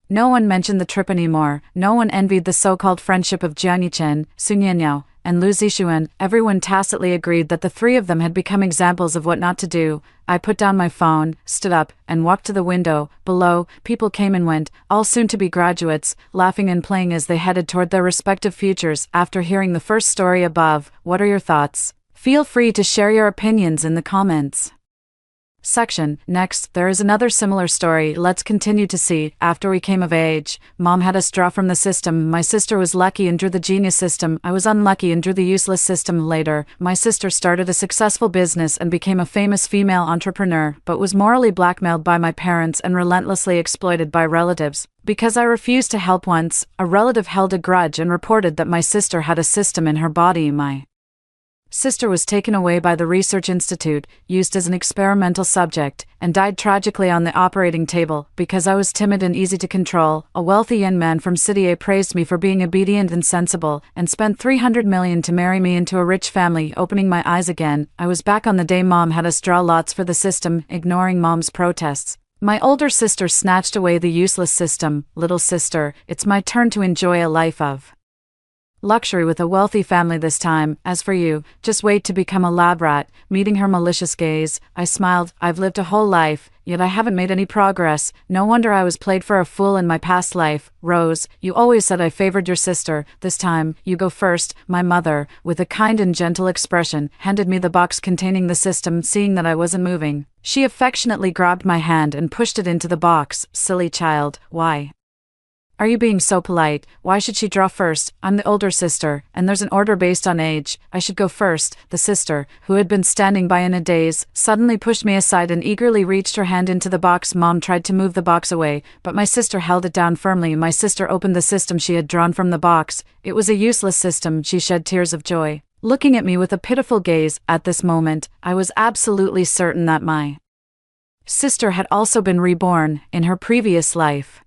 No one mentioned the trip anymore. No one envied the so-called friendship of Jian Yichen, Sun Nianya, and Lu Zixuan. Everyone tacitly agreed that the 3 of them had become examples of what not to do. I put down my phone, stood up, and walked to the window. Below, people came and went, all soon-to-be graduates, laughing and playing as they headed toward their respective futures. After hearing the first story above, what are your thoughts? Feel free to share your opinions in the comments. Section. Next, there is another similar story. Let's continue to see. After we came of age, Mom had us draw from the system. My sister was lucky and drew the genius system. I was unlucky and drew the useless system. Later, my sister started a successful business and became a famous female entrepreneur, but was morally blackmailed by my parents and relentlessly exploited by relatives. Because I refused to help once, a relative held a grudge and reported that my sister had a system in her body. My sister was taken away by the research institute, used as an experimental subject, and died tragically on the operating table. Because I was timid and easy to control, a wealthy young man from City A praised me for being obedient and sensible, and spent $300 million to marry me into a rich family. Opening my eyes again, I was back on the day Mom had us draw lots for the system, ignoring Mom's protests. My older sister snatched away the useless system. Little sister, it's my turn to enjoy a life of luxury with a wealthy family this time. As for you, just wait to become a lab rat. Meeting her malicious gaze, I smiled. I've lived a whole life, yet I haven't made any progress. No wonder I was played for a fool in my past life. Rose, you always said I favored your sister. This time, you go first. My mother, with a kind and gentle expression, handed me the box containing the system. Seeing that I wasn't moving, she affectionately grabbed my hand and pushed it into the box. Silly child, why are you being so polite? Why should she draw first? I'm the older sister, and there's an order based on age. I should go first. The sister, who had been standing by in a daze, suddenly pushed me aside and eagerly reached her hand into the box. Mom tried to move the box away, but my sister held it down firmly. My sister opened the system she had drawn from the box. It was a useless system. She shed tears of joy, looking at me with a pitiful gaze. At this moment, I was absolutely certain that my sister had also been reborn in her previous life.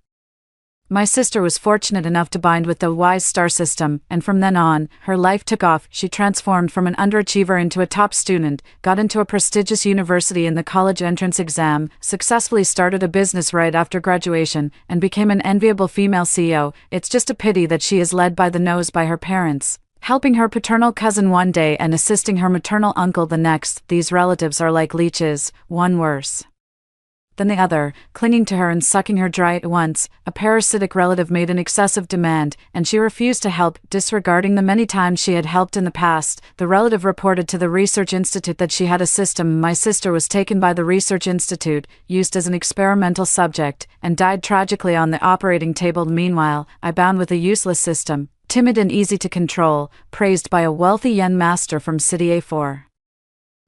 My sister was fortunate enough to bind with the wise star system, and from then on, her life took off. She transformed from an underachiever into a top student, got into a prestigious university in the college entrance exam, successfully started a business right after graduation, and became an enviable female CEO. It's just a pity that she is led by the nose by her parents, helping her paternal cousin one day and assisting her maternal uncle the next. These relatives are like leeches, one worse than the other, clinging to her and sucking her dry. At once, a parasitic relative made an excessive demand, and she refused to help, disregarding the many times she had helped in the past. The relative reported to the research institute that she had a system. My sister was taken by the research institute, used as an experimental subject, and died tragically on the operating table. Meanwhile, I bound with a useless system, timid and easy to control, praised by a wealthy young master from City A4.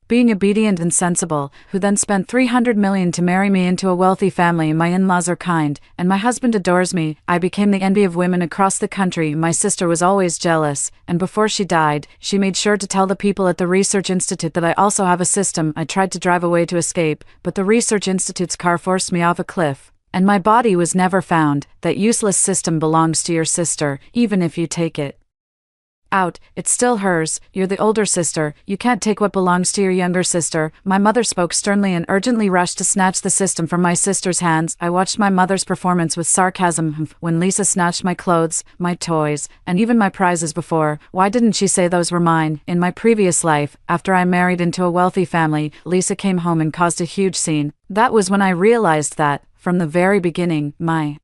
Being obedient and sensible, who then spent $300 million to marry me into a wealthy family. My in-laws are kind, and my husband adores me. I became the envy of women across the country. My sister was always jealous, and before she died, she made sure to tell the people at the research institute that I also have a system. I tried to drive away to escape, but the research institute's car forced me off a cliff, and my body was never found. That useless system belongs to your sister, even if you take it out, it's still hers. You're the older sister, you can't take what belongs to your younger sister. My mother spoke sternly and urgently rushed to snatch the system from my sister's hands. I watched my mother's performance with sarcasm. When Lisa snatched my clothes, my toys, and even my prizes before, why didn't she say those were mine? In my previous life, after I married into a wealthy family, Lisa came home and caused a huge scene. That was when I realized that, from the very beginning, my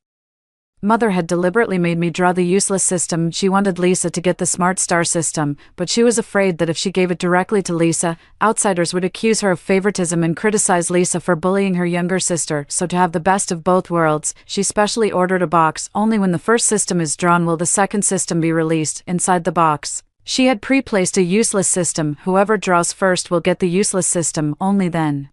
mother had deliberately made me draw the useless system. She wanted Lisa to get the smart star system, but she was afraid that if she gave it directly to Lisa, outsiders would accuse her of favoritism and criticize Lisa for bullying her younger sister. So to have the best of both worlds, she specially ordered a box. Only when the first system is drawn will the second system be released. Inside the box, she had pre-placed a useless system. Whoever draws first will get the useless system. Only then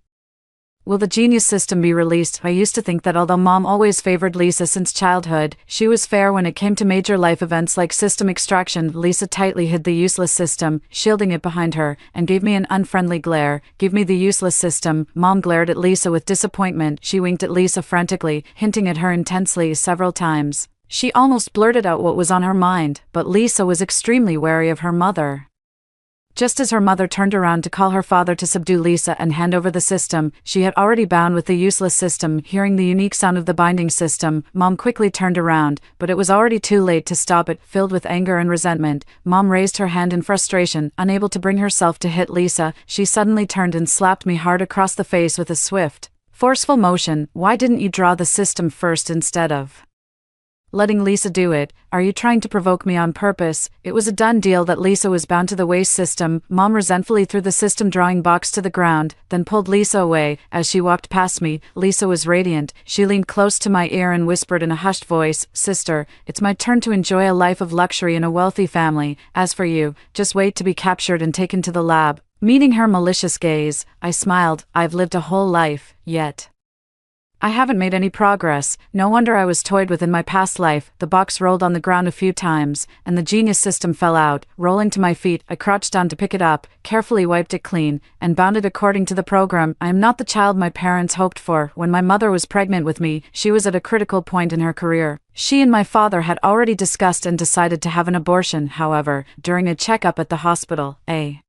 will the genius system be released. I used to think that although Mom always favored Lisa since childhood, she was fair when it came to major life events like system extraction. Lisa tightly hid the useless system, shielding it behind her, and gave me an unfriendly glare. Give me the useless system. Mom glared at Lisa with disappointment. She winked at Lisa frantically, hinting at her intensely several times. She almost blurted out what was on her mind, but Lisa was extremely wary of her mother. Just as her mother turned around to call her father to subdue Lisa and hand over the system, she had already bound with the useless system. Hearing the unique sound of the binding system, Mom quickly turned around, but it was already too late to stop it. Filled with anger and resentment, Mom raised her hand in frustration. Unable to bring herself to hit Lisa, she suddenly turned and slapped me hard across the face with a swift, forceful motion. Why didn't you draw the system first instead of letting Lisa do it. Are you trying to provoke me on purpose? It was a done deal that Lisa was bound to the waste system. Mom resentfully threw the system drawing box to the ground, then pulled Lisa away. As she walked past me, Lisa was radiant. She leaned close to my ear and whispered in a hushed voice, "Sister, it's my turn to enjoy a life of luxury in a wealthy family. As for you, just wait to be captured and taken to the lab." Meeting her malicious gaze, I smiled. I've lived a whole life, yet I haven't made any progress. No wonder I was toyed with in my past life. The box rolled on the ground a few times, and the genius system fell out. Rolling to my feet, I crouched down to pick it up, carefully wiped it clean, and bound it according to the program. I am not the child my parents hoped for. When my mother was pregnant with me, she was at a critical point in her career. She and my father had already discussed and decided to have an abortion. However, during a checkup at the hospital, a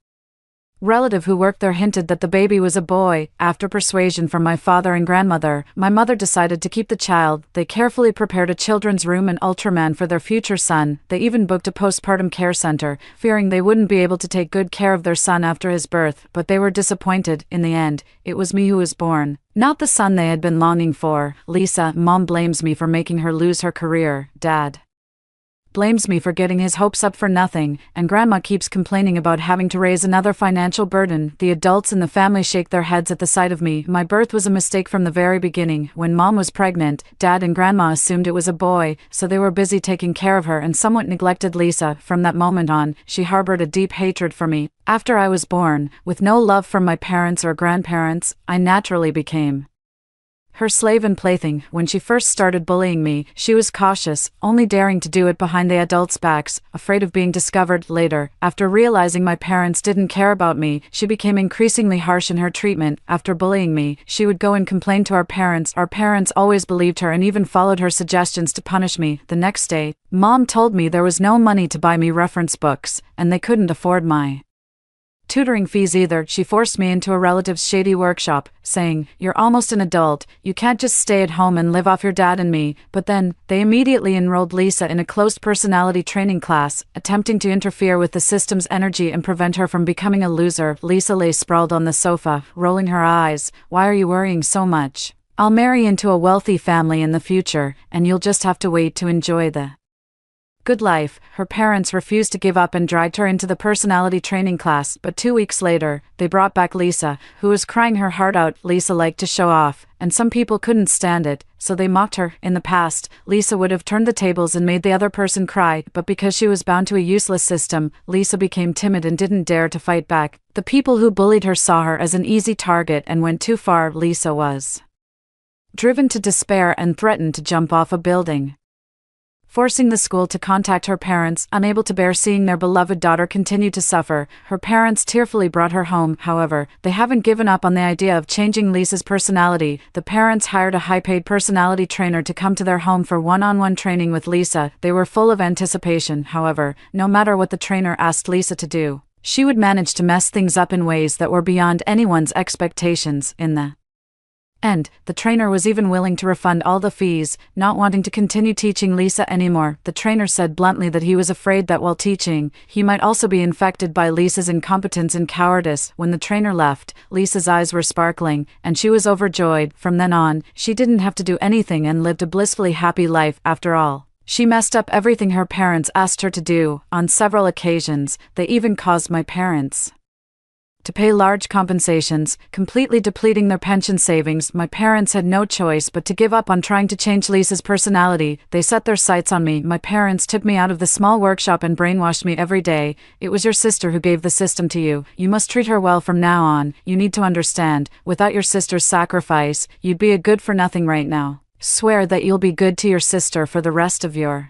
relative who worked there hinted that the baby was a boy. After persuasion from my father and grandmother, my mother decided to keep the child. They carefully prepared a children's room and Ultraman for their future son. They even booked a postpartum care center, fearing they wouldn't be able to take good care of their son after his birth, but they were disappointed. In the end, it was me who was born, not the son they had been longing for. Lisa, Mom blames me for making her lose her career. Dad blames me for getting his hopes up for nothing, and Grandma keeps complaining about having to raise another financial burden. The adults in the family shake their heads at the sight of me. My birth was a mistake from the very beginning. When Mom was pregnant, Dad and Grandma assumed it was a boy, so they were busy taking care of her and somewhat neglected Lisa. From that moment on, she harbored a deep hatred for me. After I was born, with no love from my parents or grandparents, I naturally became her slave and plaything. When she first started bullying me, she was cautious, only daring to do it behind the adults' backs, afraid of being discovered. Later, after realizing my parents didn't care about me, she became increasingly harsh in her treatment. After bullying me, she would go and complain to our parents. Our parents always believed her and even followed her suggestions to punish me. The next day, Mom told me there was no money to buy me reference books, and they couldn't afford my tutoring fees either. She forced me into a relative's shady workshop, saying, "You're almost an adult, you can't just stay at home and live off your dad and me." But then, they immediately enrolled Lisa in a closed personality training class, attempting to interfere with the system's energy and prevent her from becoming a loser. Lisa lay sprawled on the sofa, rolling her eyes. "Why are you worrying so much? I'll marry into a wealthy family in the future, and you'll just have to wait to enjoy the good life." Her parents refused to give up and dragged her into the personality training class, but 2 weeks later, they brought back Lisa, who was crying her heart out. Lisa liked to show off, and some people couldn't stand it, so they mocked her. In the past, Lisa would have turned the tables and made the other person cry, but because she was bound to a useless system, Lisa became timid and didn't dare to fight back. The people who bullied her saw her as an easy target and went too far. Lisa was driven to despair and threatened to jump off a building, forcing the school to contact her parents. Unable to bear seeing their beloved daughter continue to suffer, her parents tearfully brought her home. However, they haven't given up on the idea of changing Lisa's personality. The parents hired a high-paid personality trainer to come to their home for one-on-one training with Lisa. They were full of anticipation. However, no matter what the trainer asked Lisa to do, she would manage to mess things up in ways that were beyond anyone's expectations. In the end, the trainer was even willing to refund all the fees, not wanting to continue teaching Lisa anymore. The trainer said bluntly that he was afraid that while teaching, he might also be infected by Lisa's incompetence and cowardice. When the trainer left, Lisa's eyes were sparkling, and she was overjoyed. From then on, she didn't have to do anything and lived a blissfully happy life. After all, she messed up everything her parents asked her to do. On several occasions, they even caused my parents to pay large compensations, completely depleting their pension savings. My parents had no choice but to give up on trying to change Lisa's personality. They set their sights on me. My parents took me out of the small workshop and brainwashed me every day. "It was your sister who gave the system to you. You must treat her well from now on. You need to understand, without your sister's sacrifice, you'd be a good-for-nothing right now. Swear that you'll be good to your sister for the rest of your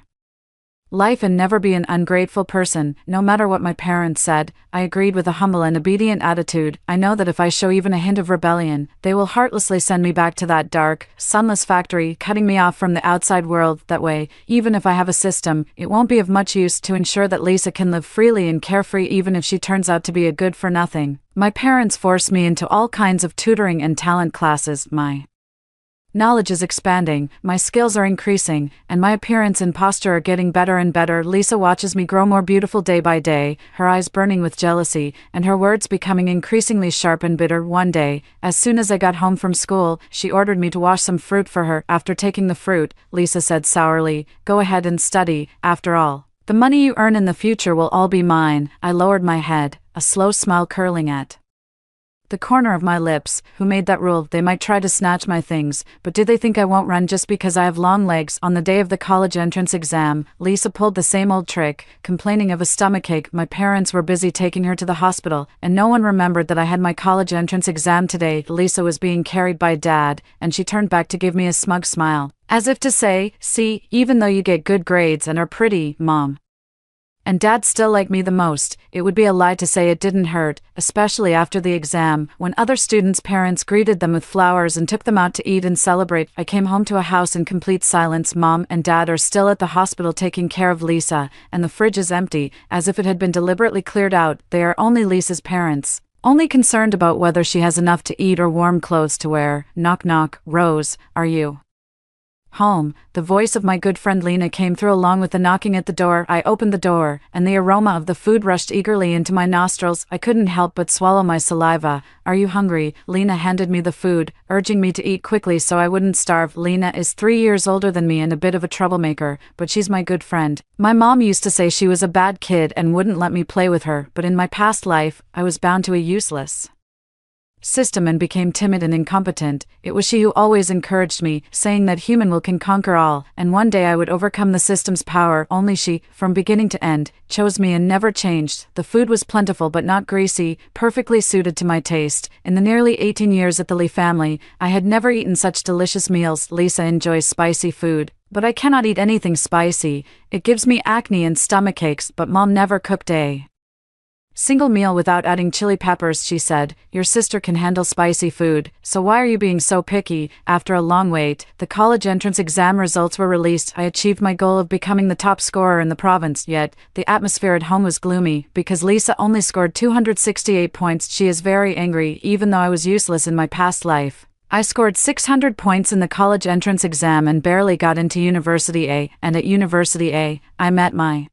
life and never be an ungrateful person." No matter what my parents said, I agreed with a humble and obedient attitude. I know that if I show even a hint of rebellion, they will heartlessly send me back to that dark, sunless factory, cutting me off from the outside world. That way, even if I have a system, it won't be of much use to ensure that Lisa can live freely and carefree even if she turns out to be a good-for-nothing. My parents forced me into all kinds of tutoring and talent classes. My Knowledge is expanding, my skills are increasing, and my appearance and posture are getting better and better. Lisa watches me grow more beautiful day by day, her eyes burning with jealousy, and her words becoming increasingly sharp and bitter. One day, as soon as I got home from school, she ordered me to wash some fruit for her. After taking the fruit, Lisa said sourly, "Go ahead and study, after all. The money you earn in the future will all be mine." I lowered my head, a slow smile curling at the corner of my lips. Who made that rule? They might try to snatch my things, but do they think I won't run just because I have long legs? On the day of the college entrance exam, Lisa pulled the same old trick, complaining of a stomachache. My parents were busy taking her to the hospital, and no one remembered that I had my college entrance exam today. Lisa was being carried by Dad, and she turned back to give me a smug smile, as if to say, "See, even though you get good grades and are pretty, Mom, and Dad still like me the most." It would be a lie to say it didn't hurt, especially after the exam, when other students' parents greeted them with flowers and took them out to eat and celebrate. I came home to a house in complete silence. Mom and Dad are still at the hospital taking care of Lisa, and the fridge is empty, as if it had been deliberately cleared out. They are only Lisa's parents, only concerned about whether she has enough to eat or warm clothes to wear. Knock knock. "Rose, are you home?" The voice of my good friend Lena came through along with the knocking at the door. I opened the door, and the aroma of the food rushed eagerly into my nostrils. I couldn't help but swallow my saliva. "Are you hungry?" Lena handed me the food, urging me to eat quickly so I wouldn't starve. Lena is 3 years older than me and a bit of a troublemaker, but she's my good friend. My mom used to say she was a bad kid and wouldn't let me play with her, but in my past life, I was bound to a useless system and became timid and incompetent. It was she who always encouraged me, saying that human will can conquer all, and one day I would overcome the system's power. Only she, from beginning to end, chose me and never changed. The food was plentiful but not greasy, perfectly suited to my taste. In the nearly 18 years at the Lee family, I had never eaten such delicious meals. Lisa enjoys spicy food, but I cannot eat anything spicy. It gives me acne and stomach aches. But Mom never cooked a single meal without adding chili peppers. She said, "Your sister can handle spicy food, so why are you being so picky?" After a long wait, the college entrance exam results were released. I achieved my goal of becoming the top scorer in the province, yet the atmosphere at home was gloomy, because Lisa only scored 268 points. She is very angry, even though I was useless in my past life. I scored 600 points in the college entrance exam and barely got into University A, and at University A, I met my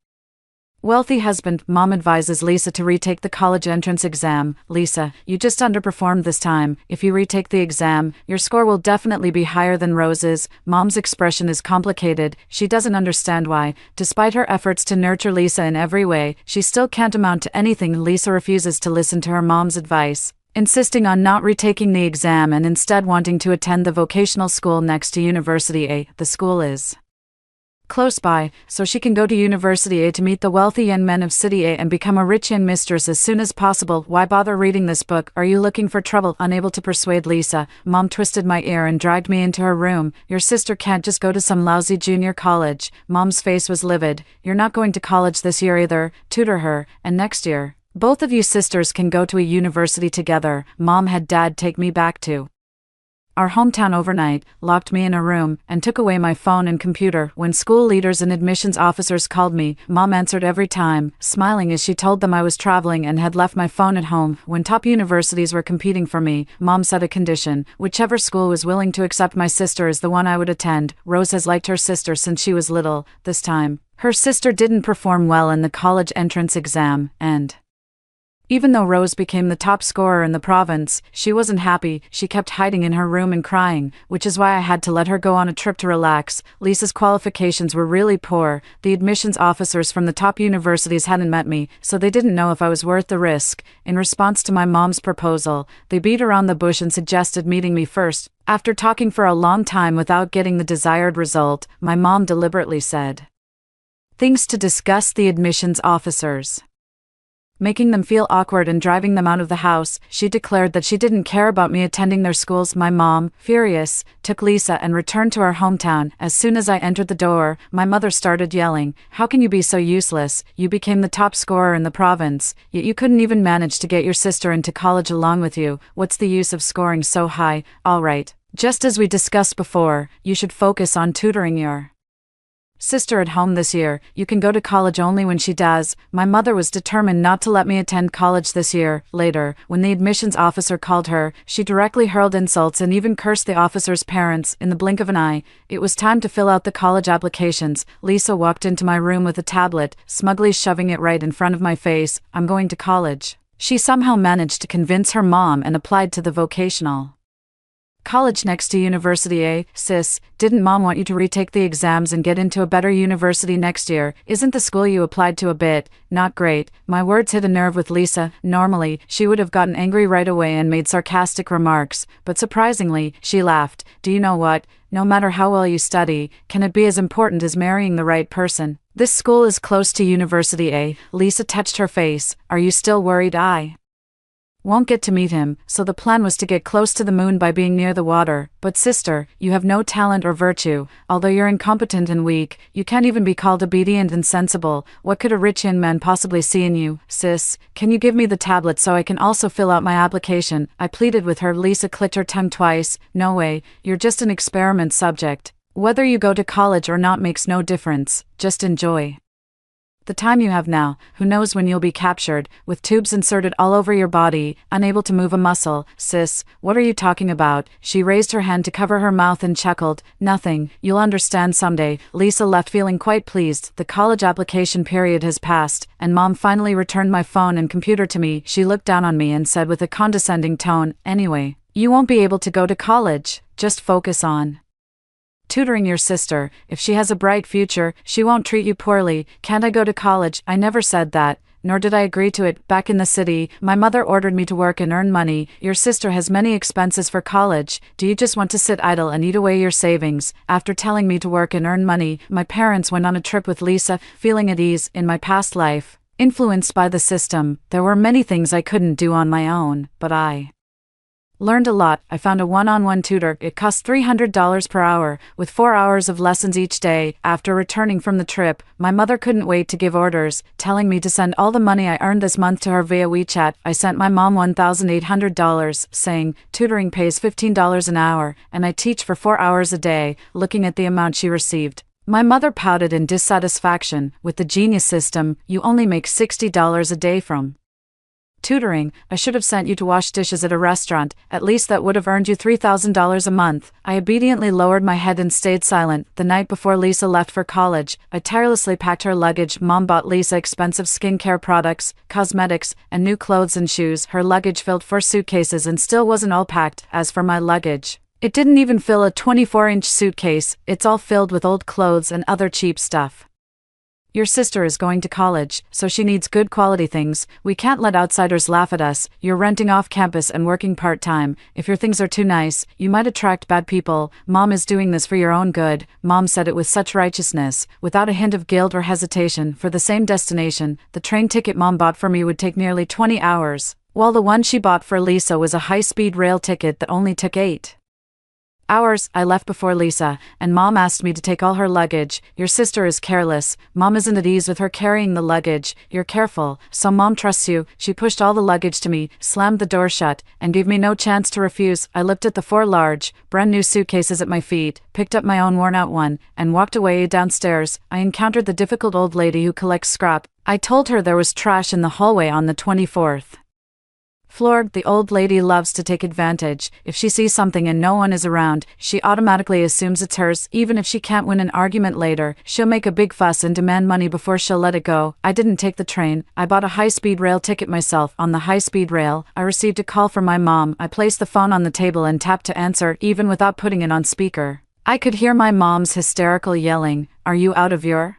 wealthy husband. Mom advises Lisa to retake the college entrance exam. "Lisa, you just underperformed this time. If you retake the exam, your score will definitely be higher than Rose's." Mom's expression is complicated. She doesn't understand why, despite her efforts to nurture Lisa in every way, she still can't amount to anything. Lisa refuses to listen to her mom's advice, insisting on not retaking the exam and instead wanting to attend the vocational school next to University A. The school is close by, so she can go to University A to meet the wealthy young men of City A and become a rich young mistress as soon as possible. Why bother reading this book? Are you looking for trouble? Unable to persuade Lisa, Mom twisted my ear and dragged me into her room. "Your sister can't just go to some lousy junior college." Mom's face was livid. "You're not going to college this year either. Tutor her, and next year, both of you sisters can go to a university together." Mom had Dad take me back to our hometown overnight, locked me in a room, and took away my phone and computer. When school leaders and admissions officers called me, Mom answered every time, smiling as she told them I was traveling and had left my phone at home. When top universities were competing for me, Mom set a condition: whichever school was willing to accept my sister is the one I would attend. Rose has liked her sister since she was little. This time, her sister didn't perform well in the college entrance exam, and even though Rose became the top scorer in the province, she wasn't happy. She kept hiding in her room and crying, which is why I had to let her go on a trip to relax. Lisa's qualifications were really poor. The admissions officers from the top universities hadn't met me, so they didn't know if I was worth the risk. In response to my mom's proposal, they beat around the bush and suggested meeting me first. After talking for a long time without getting the desired result, my mom deliberately said things to disgust the admissions officers, making them feel awkward and driving them out of the house. She declared that she didn't care about me attending their schools. My mom, furious, took Lisa and returned to our hometown. As soon as I entered the door, my mother started yelling, "How can you be so useless? You became the top scorer in the province, yet you couldn't even manage to get your sister into college along with you. What's the use of scoring so high? All right, just as we discussed before, you should focus on tutoring your Sister at home this year, you can go to college only when she does. My mother was determined not to let me attend college this year. Later, when the admissions officer called her, she directly hurled insults and even cursed the officer's parents. In the blink of an eye, it was time to fill out the college applications. Lisa walked into my room with a tablet, smugly shoving it right in front of my face. I'm going to college. She somehow managed to convince her mom and applied to the vocational college next to university. Sis, didn't mom want you to retake the exams and get into a better university next year? Isn't the school you applied to a bit not great? My words hit a nerve with Lisa. Normally, she would have gotten angry right away and made sarcastic remarks, but surprisingly, she laughed. Do you know what? No matter how well you study, can it be as important as marrying the right person? This school is close to university. Lisa touched her face. Are you still worried I won't get to meet him? So the plan was to get close to the moon by being near the water. But sister, you have no talent or virtue. Although you're incompetent and weak, you can't even be called obedient and sensible. What could a rich young man possibly see in you? Sis, can you give me the tablet so I can also fill out my application? I pleaded with her. Lisa clicked her tongue twice. No way, you're just an experiment subject. Whether you go to college or not makes no difference. Just enjoy the time you have now. Who knows when you'll be captured, with tubes inserted all over your body, unable to move a muscle. Sis, what are you talking about? She raised her hand to cover her mouth and chuckled. Nothing, you'll understand someday. Lisa left feeling quite pleased. The college application period has passed, and mom finally returned my phone and computer to me. She looked down on me and said with a condescending tone, anyway, you won't be able to go to college. Just focus on tutoring your sister. If she has a bright future, she won't treat you poorly. Can't I go to college? I never said that, nor did I agree to it. Back in the city, my mother ordered me to work and earn money. Your sister has many expenses for college. Do you just want to sit idle and eat away your savings? After telling me to work and earn money, my parents went on a trip with Lisa. Feeling at ease in my past life, influenced by the system, there were many things I couldn't do on my own, but I learned a lot. I found a one-on-one tutor. It cost $300 per hour, with 4 hours of lessons each day. After returning from the trip, my mother couldn't wait to give orders, telling me to send all the money I earned this month to her via WeChat. I sent my mom $1,800, saying, tutoring pays $15 an hour, and I teach for 4 hours a day. Looking at the amount she received, my mother pouted in dissatisfaction. With the genius system, you only make $60 a day from tutoring. I should have sent you to wash dishes at a restaurant. At least that would have earned you $3,000 a month. I obediently lowered my head and stayed silent. The night before Lisa left for college, I tirelessly packed her luggage. Mom bought Lisa expensive skincare products, cosmetics, and new clothes and shoes. Her luggage filled 4 suitcases and still wasn't all packed. As for my luggage, it didn't even fill a 24-inch suitcase. It's all filled with old clothes and other cheap stuff. Your sister is going to college, so she needs good quality things. We can't let outsiders laugh at us. You're renting off campus and working part-time. If your things are too nice, you might attract bad people. Mom is doing this for your own good. Mom said it with such righteousness, without a hint of guilt or hesitation. For the same destination, the train ticket Mom bought for me would take nearly 20 hours, while the one she bought for Lisa was a high-speed rail ticket that only took 8 hours. I left before Lisa, and Mom asked me to take all her luggage. Your sister is careless. Mom isn't at ease with her carrying the luggage. You're careful, so Mom trusts you. She pushed all the luggage to me, slammed the door shut, and gave me no chance to refuse. I looked at the 4 large, brand new suitcases at my feet, picked up my own worn-out one, and walked away. Downstairs, I encountered the difficult old lady who collects scrap. I told her there was trash in the hallway on the 24th floor. The old lady loves to take advantage. If she sees something and no one is around, she automatically assumes it's hers. Even if she can't win an argument later, she'll make a big fuss and demand money before she'll let it go. I didn't take the train. I bought a high-speed rail ticket myself. On the high-speed rail, I received a call from my mom. I placed the phone on the table and tapped to answer, even without putting it on speaker. I could hear my mom's hysterical yelling, "Are you out of your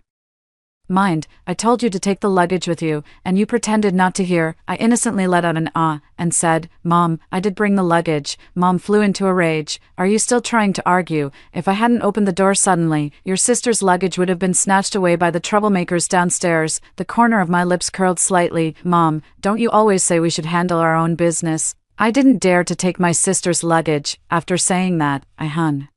mind? I told you to take the luggage with you, and you pretended not to hear." I innocently let out an "ah," and said, "Mom, I did bring the luggage." Mom flew into a rage. "Are you still trying to argue? If I hadn't opened the door suddenly, your sister's luggage would have been snatched away by the troublemakers downstairs." The corner of my lips curled slightly. "Mom, don't you always say we should handle our own business?" I didn't dare to take my sister's luggage. After saying that, I hung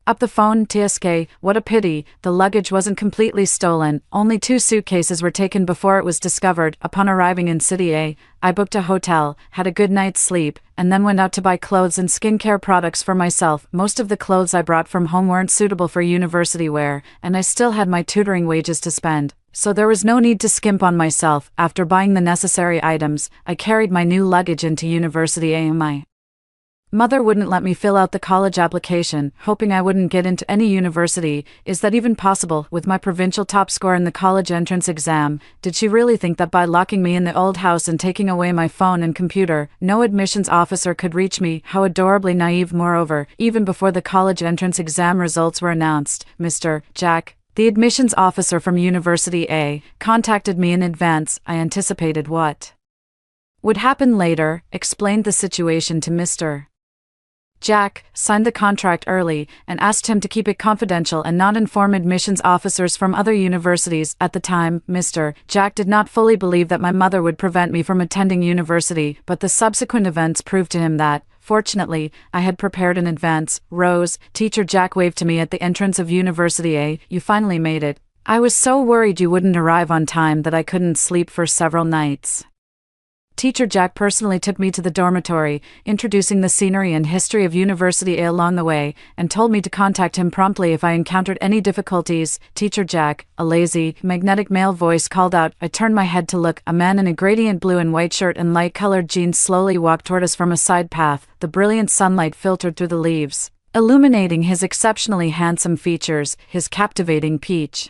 Up the phone, TSK, what a pity, the luggage wasn't completely stolen, only 2 suitcases were taken before it was discovered. Upon arriving in City A, I booked a hotel, had a good night's sleep, and then went out to buy clothes and skincare products for myself. Most of the clothes I brought from home weren't suitable for university wear, and I still had my tutoring wages to spend, so there was no need to skimp on myself. After buying the necessary items, I carried my new luggage into University A. My mother wouldn't let me fill out the college application, hoping I wouldn't get into any university. Is that even possible, with my provincial top score in the college entrance exam? Did she really think that by locking me in the old house and taking away my phone and computer, no admissions officer could reach me? How adorably naive. Moreover, even before the college entrance exam results were announced, Mr. Jack, the admissions officer from University A, contacted me in advance. I anticipated what would happen later, explained the situation to Mr. Jack, signed the contract early, and asked him to keep it confidential and not inform admissions officers from other universities. At the time, Mr. Jack did not fully believe that my mother would prevent me from attending university, but the subsequent events proved to him that, fortunately, I had prepared in advance. Rose, Teacher Jack waved to me at the entrance of University A, you finally made it. I was so worried you wouldn't arrive on time that I couldn't sleep for several nights. Teacher Jack personally took me to the dormitory, introducing the scenery and history of University A along the way, and told me to contact him promptly if I encountered any difficulties. Teacher Jack, a lazy, magnetic male voice called out. I turned my head to look. A man in a gradient blue and white shirt and light-colored jeans slowly walked toward us from a side path. The brilliant sunlight filtered through the leaves, illuminating his exceptionally handsome features, his captivating peach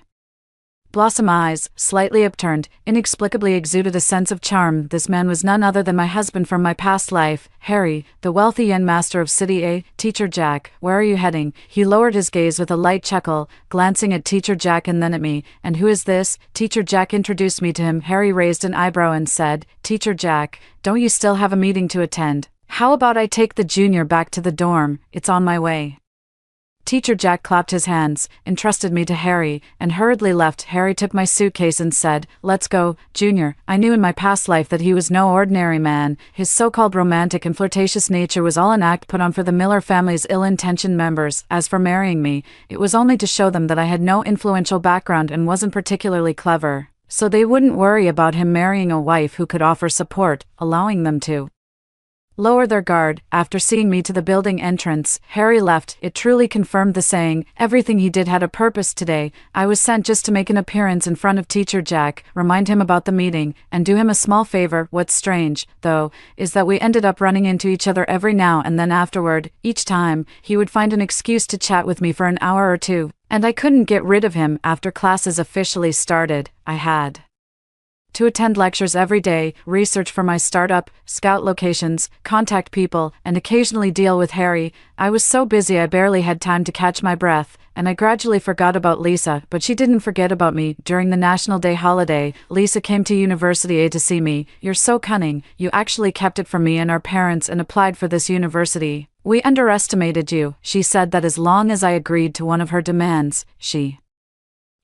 blossom eyes, slightly upturned, inexplicably exuded a sense of charm. This man was none other than my husband from my past life, Harry, the wealthy young master of City A. Teacher Jack, where are you heading? He lowered his gaze with a light chuckle, glancing at Teacher Jack and then at me. And who is this? Teacher Jack introduced me to him. Harry raised an eyebrow and said, Teacher Jack, don't you still have a meeting to attend? How about I take the junior back to the dorm? It's on my way. Teacher Jack clapped his hands, entrusted me to Harry, and hurriedly left. Harry took my suitcase and said, let's go, Junior. I knew in my past life that he was no ordinary man. His so-called romantic and flirtatious nature was all an act put on for the Miller family's ill-intentioned members. As for marrying me, it was only to show them that I had no influential background and wasn't particularly clever, so they wouldn't worry about him marrying a wife who could offer support, allowing them to lower their guard. After seeing me to the building entrance, Harry left. It truly confirmed the saying, everything he did had a purpose today. I was sent just to make an appearance in front of Teacher Jack, remind him about the meeting, and do him a small favor. What's strange, though, is that we ended up running into each other every now and then afterward. Each time, he would find an excuse to chat with me for an hour or two, and I couldn't get rid of him. After classes officially started, I had to attend lectures every day, research for my startup, scout locations, contact people, and occasionally deal with Harry. I was so busy I barely had time to catch my breath, and I gradually forgot about Lisa, but she didn't forget about me. During the National Day holiday, Lisa came to University A to see me. You're so cunning, you actually kept it from me and our parents and applied for this university. We underestimated you. She said that as long as I agreed to one of her demands, she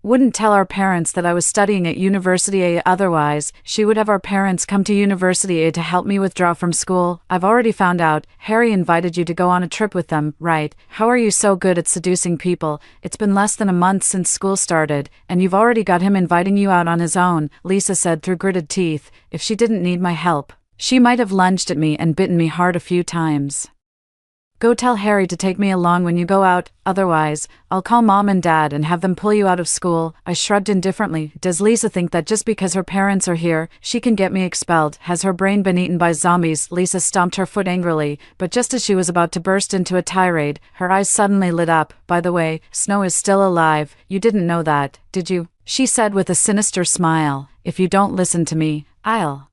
wouldn't tell our parents that I was studying at University A. Otherwise, she would have our parents come to University A to help me withdraw from school. I've already found out. Harry invited you to go on a trip with them, right? How are you so good at seducing people? It's been less than a month since school started, and you've already got him inviting you out on his own, Lisa said through gritted teeth. If she didn't need my help, she might have lunged at me and bitten me hard a few times. Go tell Harry to take me along when you go out, otherwise, I'll call Mom and Dad and have them pull you out of school. I shrugged indifferently. Does Lisa think that just because her parents are here, she can get me expelled? Has her brain been eaten by zombies? Lisa stomped her foot angrily, but just as she was about to burst into a tirade, her eyes suddenly lit up. By the way, Snow is still alive. You didn't know that, did you? She said with a sinister smile. If you don't listen to me, I'll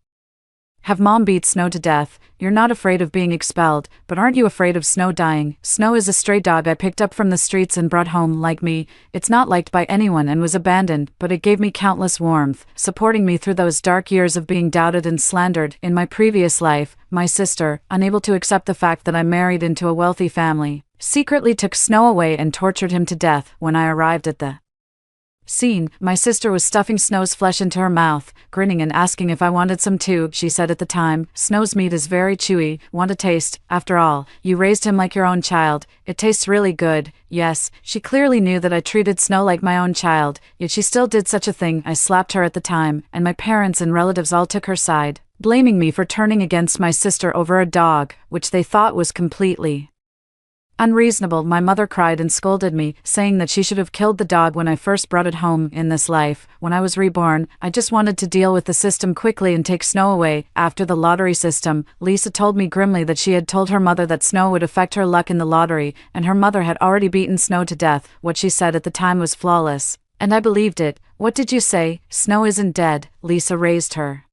have Mom beat Snow to death. You're not afraid of being expelled, but aren't you afraid of Snow dying? Snow is a stray dog I picked up from the streets and brought home. Like me, it's not liked by anyone and was abandoned, but it gave me countless warmth, supporting me through those dark years of being doubted and slandered. In my previous life, my sister, unable to accept the fact that I married into a wealthy family, secretly took Snow away and tortured him to death. When I arrived at the Scene: my sister was stuffing Snow's flesh into her mouth, grinning and asking if I wanted some too. She said at the time, "Snow's meat is very chewy, want a taste? After all, you raised him like your own child. It tastes really good." Yes, she clearly knew that I treated Snow like my own child, yet she still did such a thing. I slapped her at the time, and my parents and relatives all took her side, blaming me for turning against my sister over a dog, which they thought was completely unreasonable. My mother cried and scolded me, saying that she should have killed the dog when I first brought it home. In this life, when I was reborn, I just wanted to deal with the system quickly and take Snow away. After the lottery system, Lisa told me grimly that she had told her mother that Snow would affect her luck in the lottery, and her mother had already beaten Snow to death. What she said at the time was flawless, and I believed it. "What did you say? Snow isn't dead." Lisa raised her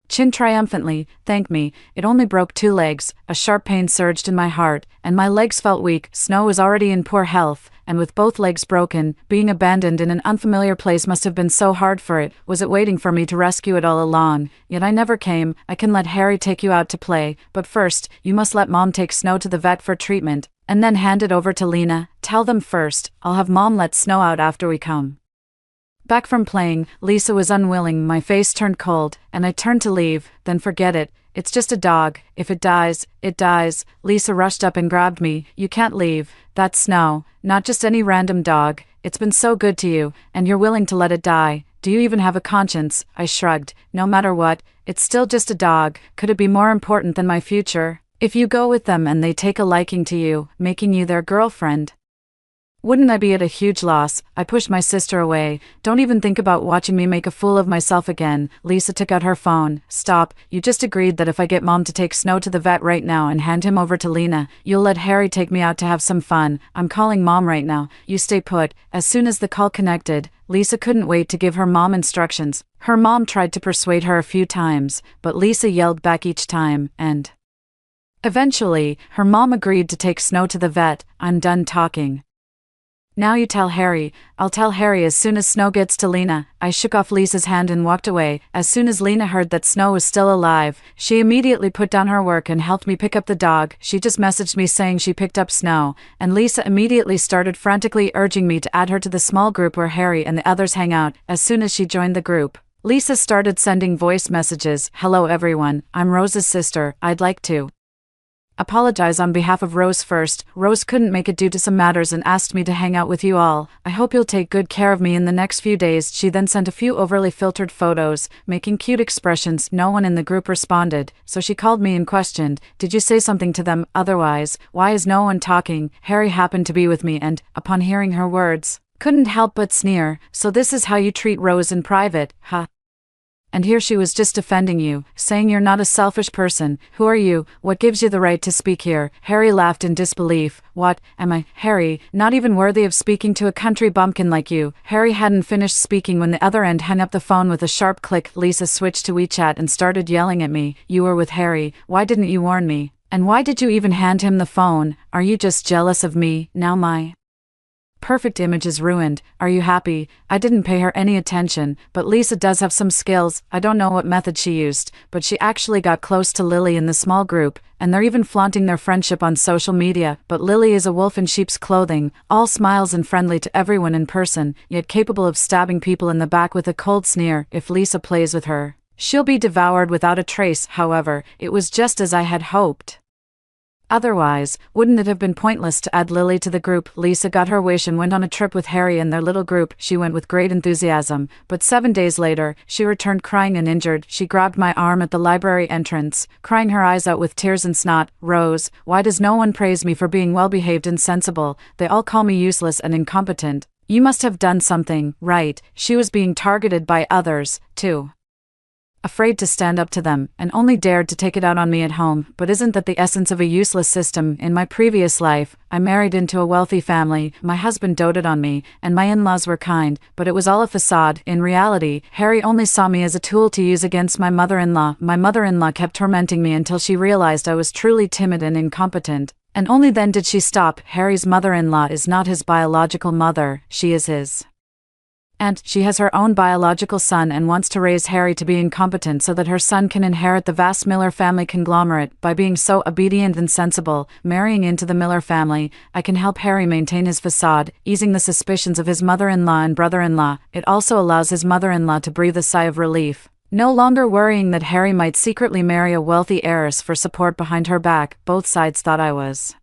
chin triumphantly. "Thank me, it only broke 2 legs." A sharp pain surged in my heart, and my legs felt weak. Snow was already in poor health, and with both legs broken, being abandoned in an unfamiliar place must have been so hard for it. Was it waiting for me to rescue it all along? Yet I never came. "I can let Harry take you out to play, but first, you must let Mom take Snow to the vet for treatment, and then hand it over to Lena. Tell them first. I'll have Mom let Snow out after we come." Back from playing, Lisa was unwilling. My face turned cold, and I turned to leave. "Then forget it. It's just a dog. If it dies, it dies." Lisa rushed up and grabbed me. "You can't leave. That's Snow, not just any random dog. It's been so good to you, and you're willing to let it die. Do you even have a conscience?" I shrugged. "No matter what, it's still just a dog. Could it be more important than my future? If you go with them and they take a liking to you, making you their girlfriend, wouldn't I be at a huge loss?" I pushed my sister away. "Don't even think about watching me make a fool of myself again." Lisa took out her phone. "Stop, you just agreed that if I get Mom to take Snow to the vet right now and hand him over to Lena, you'll let Harry take me out to have some fun. I'm calling Mom right now. You stay put." As soon as the call connected, Lisa couldn't wait to give her mom instructions. Her mom tried to persuade her a few times, but Lisa yelled back each time, and eventually, her mom agreed to take Snow to the vet. "I'm done talking. Now you tell Harry." "I'll tell Harry as soon as Snow gets to Lena." I shook off Lisa's hand and walked away. As soon as Lena heard that Snow was still alive, she immediately put down her work and helped me pick up the dog. She just messaged me saying she picked up Snow, and Lisa immediately started frantically urging me to add her to the small group where Harry and the others hang out. As soon as she joined the group, Lisa started sending voice messages. "Hello everyone, I'm Rose's sister. I'd like to apologize on behalf of Rose first. Rose couldn't make it due to some matters and asked me to hang out with you all. I hope you'll take good care of me in the next few days." She then sent a few overly filtered photos, making cute expressions. No one in the group responded, so she called me and questioned, "Did you say something to them? Otherwise, why is no one talking?" Harry happened to be with me and, upon hearing her words, couldn't help but sneer. "So this is how you treat Rose in private, huh? And here she was just defending you, saying you're not a selfish person. Who are you? What gives you the right to speak here?" Harry laughed in disbelief. "What, am I, Harry, not even worthy of speaking to a country bumpkin like you?" Harry hadn't finished speaking when the other end hung up the phone with a sharp click. Lisa switched to WeChat and started yelling at me. "You were with Harry. Why didn't you warn me? And why did you even hand him the phone? Are you just jealous of me? Now my perfect image is ruined. Are you happy?" I didn't pay her any attention, but Lisa does have some skills. I don't know what method she used, but she actually got close to Lily in the small group, and they're even flaunting their friendship on social media. But Lily is a wolf in sheep's clothing, all smiles and friendly to everyone in person, yet capable of stabbing people in the back with a cold sneer. If Lisa plays with her, she'll be devoured without a trace. However, it was just as I had hoped. Otherwise, wouldn't it have been pointless to add Lily to the group? Lisa got her wish and went on a trip with Harry and their little group. She went with great enthusiasm, but 7 days later, she returned crying and injured. She grabbed my arm at the library entrance, crying her eyes out with tears and snot. "Rose, why does no one praise me for being well-behaved and sensible? They all call me useless and incompetent. You must have done something right." She was being targeted by others, too, afraid to stand up to them, and only dared to take it out on me at home. But isn't that the essence of a useless system? In my previous life, I married into a wealthy family. My husband doted on me, and my in-laws were kind, but it was all a facade. In reality, Harry only saw me as a tool to use against my mother-in-law. My mother-in-law kept tormenting me until she realized I was truly timid and incompetent, and only then did she stop. Harry's mother-in-law is not his biological mother, she is his And she has her own biological son and wants to raise Harry to be incompetent so that her son can inherit the vast Miller family conglomerate. By being so obedient and sensible, marrying into the Miller family, I can help Harry maintain his facade, easing the suspicions of his mother-in-law and brother-in-law. It also allows his mother-in-law to breathe a sigh of relief, no longer worrying that Harry might secretly marry a wealthy heiress for support behind her back. Both sides thought I was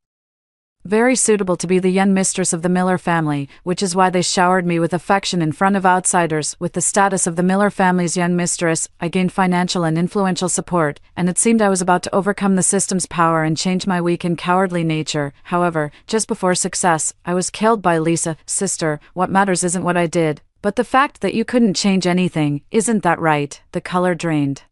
very suitable to be the young mistress of the Miller family, which is why they showered me with affection in front of outsiders. With the status of the Miller family's young mistress, I gained financial and influential support, and it seemed I was about to overcome the system's power and change my weak and cowardly nature. However, just before success, I was killed by Lisa. Sister, what matters isn't what I did, but the fact that you couldn't change anything. Isn't that right? The color drained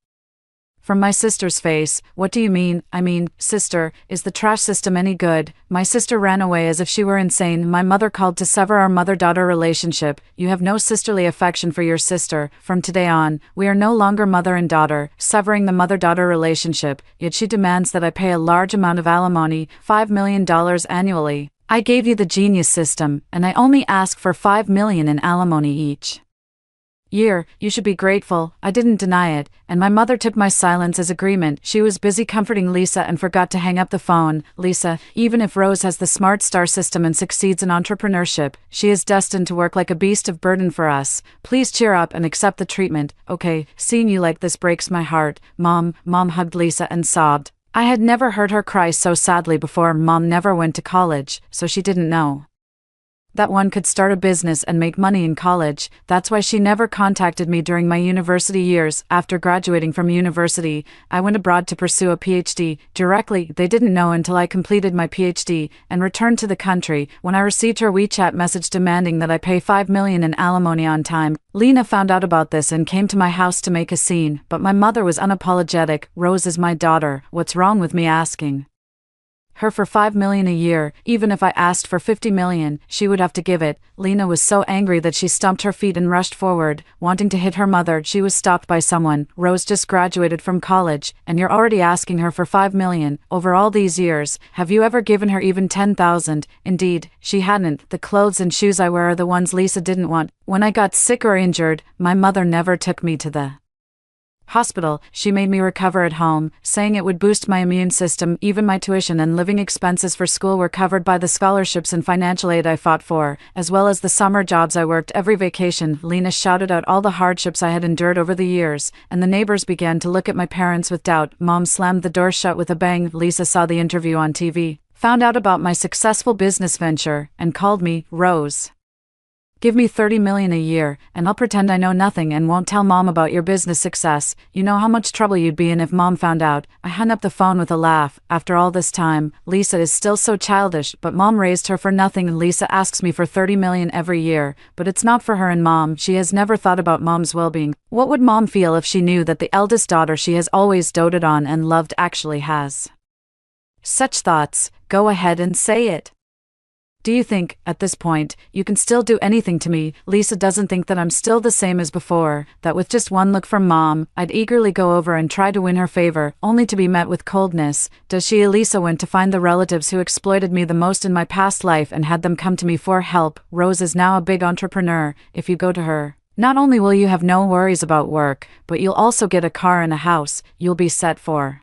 from my sister's face. What do you mean? I mean, sister, is the trash system any good? My sister ran away as if she were insane. My mother called to sever our mother-daughter relationship. You have no sisterly affection for your sister. From today on, we are no longer mother and daughter, severing the mother-daughter relationship. Yet she demands that I pay a large amount of alimony, $5 million annually. I gave you the genius system, and I only ask for $5 million in alimony each year. You should be grateful. I didn't deny it, and my mother took my silence as agreement. She was busy comforting Lisa and forgot to hang up the phone. Lisa, even if Rose has the smart star system and succeeds in entrepreneurship, she is destined to work like a beast of burden for us. Please cheer up and accept the treatment. Okay, seeing you like this breaks my heart. Mom hugged Lisa and sobbed. I had never heard her cry so sadly before. Mom never went to college, so she didn't know that one could start a business and make money in college. That's why she never contacted me during my university years. After graduating from university, I went abroad to pursue a PhD. Directly, they didn't know until I completed my PhD and returned to the country, when I received her WeChat message demanding that I pay $5 million in alimony on time. Lena found out about this and came to my house to make a scene, but my mother was unapologetic. Rose is my daughter. What's wrong with me asking her for $5 million a year? Even if I asked for $50 million, she would have to give it. Lena was so angry that she stomped her feet and rushed forward, wanting to hit her mother. She was stopped by someone. Rose just graduated from college, and you're already asking her for $5 million. Over all these years, have you ever given her even $10,000? Indeed, she hadn't. The clothes and shoes I wear are the ones Lisa didn't want. When I got sick or injured, my mother never took me to the hospital. She made me recover at home, saying it would boost my immune system. Even my tuition and living expenses for school were covered by the scholarships and financial aid I fought for, as well as the summer jobs I worked every vacation. Lena shouted out all the hardships I had endured over the years, and the neighbors began to look at my parents with doubt. Mom slammed the door shut with a bang. Lisa saw the interview on TV, found out about my successful business venture, and called me. Rose, give me $30 million a year, and I'll pretend I know nothing and won't tell Mom about your business success. You know how much trouble you'd be in if Mom found out. I hung up the phone with a laugh. After all this time, Lisa is still so childish, but Mom raised her for nothing, and Lisa asks me for $30 million every year. But it's not for her and Mom. She has never thought about Mom's well-being. What would Mom feel if she knew that the eldest daughter she has always doted on and loved actually has such thoughts? Go ahead and say it. Do you think, at this point, you can still do anything to me? Lisa doesn't think that I'm still the same as before, that with just one look from Mom, I'd eagerly go over and try to win her favor, only to be met with coldness. Does she? Lisa went to find the relatives who exploited me the most in my past life and had them come to me for help. Rose is now a big entrepreneur. If you go to her, not only will you have no worries about work, but you'll also get a car and a house. You'll be set for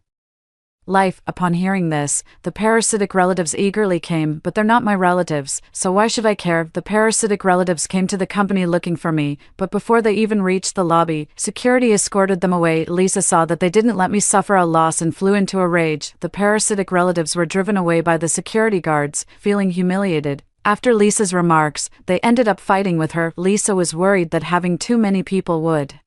life. Upon hearing this, the parasitic relatives eagerly came, but they're not my relatives, so why should I care? The parasitic relatives came to the company looking for me, but before they even reached the lobby, security escorted them away. Lisa saw that they didn't let me suffer a loss and flew into a rage. The parasitic relatives were driven away by the security guards, feeling humiliated. After Lisa's remarks, they ended up fighting with her. Lisa was worried that having too many people would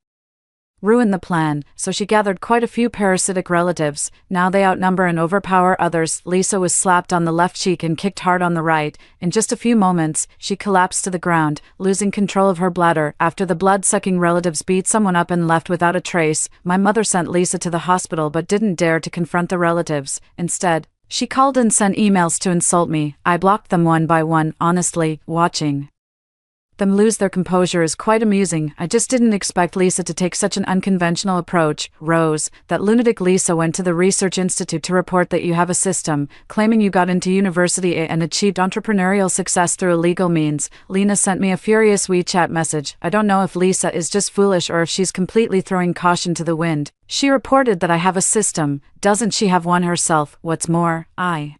ruin the plan, so she gathered quite a few parasitic relatives. Now they outnumber and overpower others. Lisa was slapped on the left cheek and kicked hard on the right. In just a few moments, she collapsed to the ground, losing control of her bladder. After the blood-sucking relatives beat someone up and left without a trace, my mother sent Lisa to the hospital but didn't dare to confront the relatives. Instead, she called and sent emails to insult me. I blocked them one by one. Honestly, watching them lose their composure is quite amusing. I just didn't expect Lisa to take such an unconventional approach. Rose, that lunatic Lisa went to the research institute to report that you have a system, claiming you got into university and achieved entrepreneurial success through illegal means. Lena sent me a furious WeChat message. I don't know if Lisa is just foolish or if she's completely throwing caution to the wind. She reported that I have a system. Doesn't she have one herself? What's more, I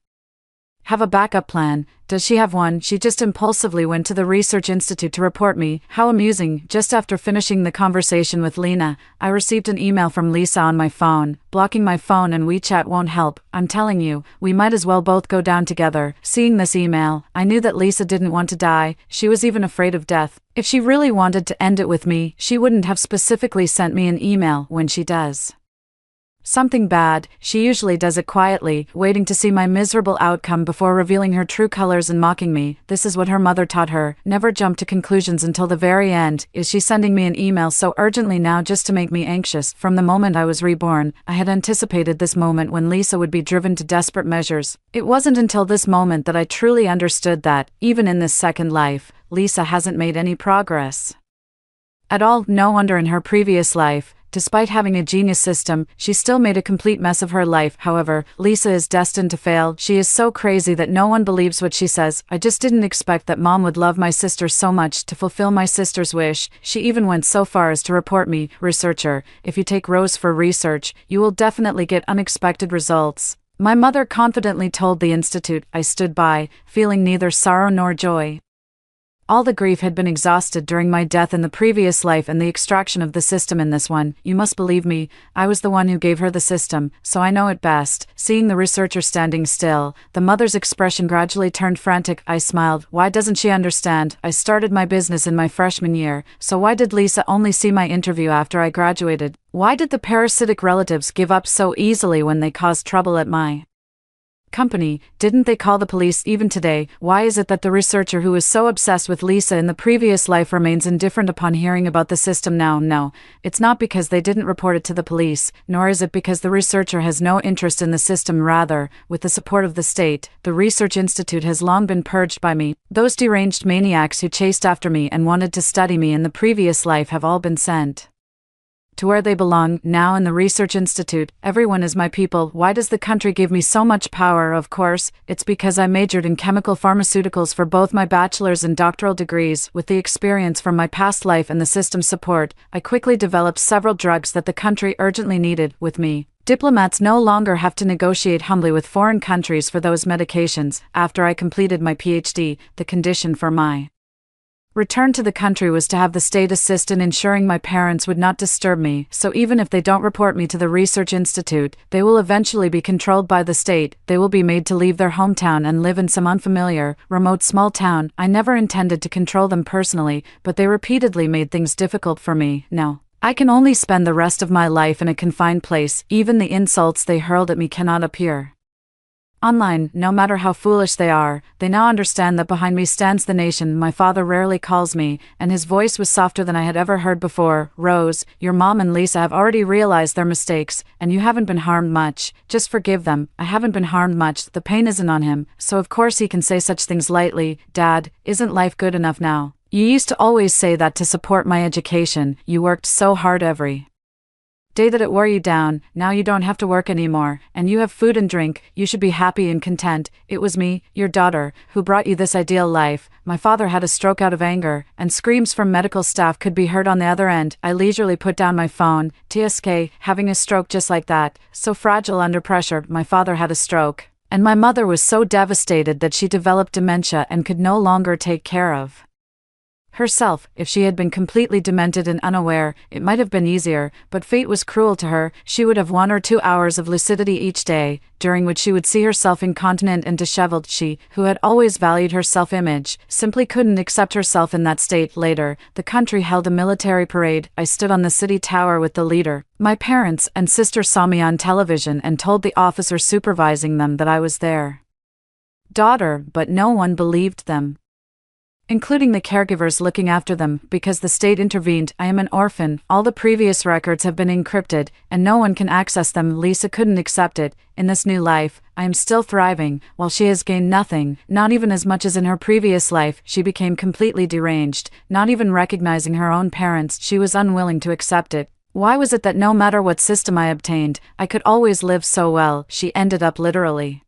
have a backup plan. Does she have one? She just impulsively went to the research institute to report me. How amusing. Just after finishing the conversation with Lena, I received an email from Lisa on my phone. Blocking my phone and WeChat won't help. I'm telling you, we might as well both go down together. Seeing this email, I knew that Lisa didn't want to die. She was even afraid of death. If she really wanted to end it with me, she wouldn't have specifically sent me an email when she does something bad. She usually does it quietly, waiting to see my miserable outcome before revealing her true colors and mocking me. This is what her mother taught her. Never jump to conclusions until the very end. Is she sending me an email so urgently now just to make me anxious? From the moment I was reborn, I had anticipated this moment when Lisa would be driven to desperate measures. It wasn't until this moment that I truly understood that, even in this second life, Lisa hasn't made any progress at all. No wonder in her previous life, despite having a genius system, she still made a complete mess of her life. However, Lisa is destined to fail. She is so crazy that no one believes what she says. I just didn't expect that Mom would love my sister so much to fulfill my sister's wish. She even went so far as to report me. Researcher, if you take Rose for research, you will definitely get unexpected results. My mother confidently told the institute. I stood by, feeling neither sorrow nor joy. All the grief had been exhausted during my death in the previous life and the extraction of the system in this one. You must believe me, I was the one who gave her the system, so I know it best. Seeing the researcher standing still, the mother's expression gradually turned frantic. I smiled. Why doesn't she understand? I started my business in my freshman year, so why did Lisa only see my interview after I graduated? Why did the parasitic relatives give up so easily when they caused trouble at my company? Didn't they call the police even today? Why is it that the researcher who was so obsessed with Lisa in the previous life remains indifferent upon hearing about the system now? No, it's not because they didn't report it to the police, nor is it because the researcher has no interest in the system. Rather, with the support of the state, the research institute has long been purged by me. Those deranged maniacs who chased after me and wanted to study me in the previous life have all been sent to where they belong, now in the research institute. Everyone is my people. Why does the country give me so much power? Of course, it's because I majored in chemical pharmaceuticals for both my bachelor's and doctoral degrees. With the experience from my past life and the system's support, I quickly developed several drugs that the country urgently needed. With me, diplomats no longer have to negotiate humbly with foreign countries for those medications. After I completed my PhD, the condition for my return to the country was to have the state assist in ensuring my parents would not disturb me, so even if they don't report me to the research institute, they will eventually be controlled by the state. They will be made to leave their hometown and live in some unfamiliar, remote small town. I never intended to control them personally, but they repeatedly made things difficult for me. Now, I can only spend the rest of my life in a confined place. Even the insults they hurled at me cannot appear online. No matter how foolish they are, they now understand that behind me stands the nation. My father rarely calls me, and his voice was softer than I had ever heard before. Rose, your mom and Lisa have already realized their mistakes, and you haven't been harmed much. Just forgive them. I haven't been harmed much. The pain isn't on him, so of course he can say such things lightly. Dad, isn't life good enough now? You used to always say that to support my education. You worked so hard every day that it wore you down. Now you don't have to work anymore, and you have food and drink. You should be happy and content. It was me, your daughter, who brought you this ideal life. My father had a stroke out of anger, and screams from medical staff could be heard on the other end. I leisurely put down my phone. TSK, having a stroke just like that, so fragile under pressure. My father had a stroke, and my mother was so devastated that she developed dementia and could no longer take care of herself. If she had been completely demented and unaware, it might have been easier, but fate was cruel to her. She would have 1 or 2 hours of lucidity each day, during which she would see herself incontinent and disheveled. She, who had always valued her self-image, simply couldn't accept herself in that state. Later, the country held a military parade. I stood on the city tower with the leader. My parents and sister saw me on television and told the officer supervising them that I was their daughter, but no one believed them. including the caregivers looking after them, because the state intervened. I am an orphan, all the previous records have been encrypted, and no one can access them. Lisa couldn't accept it. In this new life, I am still thriving, while she has gained nothing, not even as much as in her previous life. She became completely deranged, not even recognizing her own parents. She was unwilling to accept it. Why was it that no matter what system I obtained, I could always live so well? She ended up literally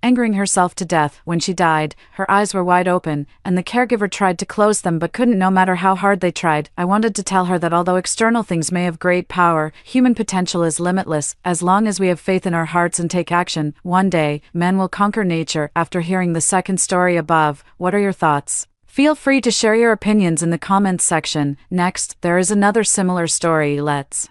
angering herself to death. When she died, her eyes were wide open, and the caregiver tried to close them but couldn't, no matter how hard they tried. I wanted to tell her that although external things may have great power, human potential is limitless. As long as we have faith in our hearts and take action, one day, men will conquer nature. After hearing the second story above, what are your thoughts? Feel free to share your opinions in the comments section. Next, there is another similar story. Let's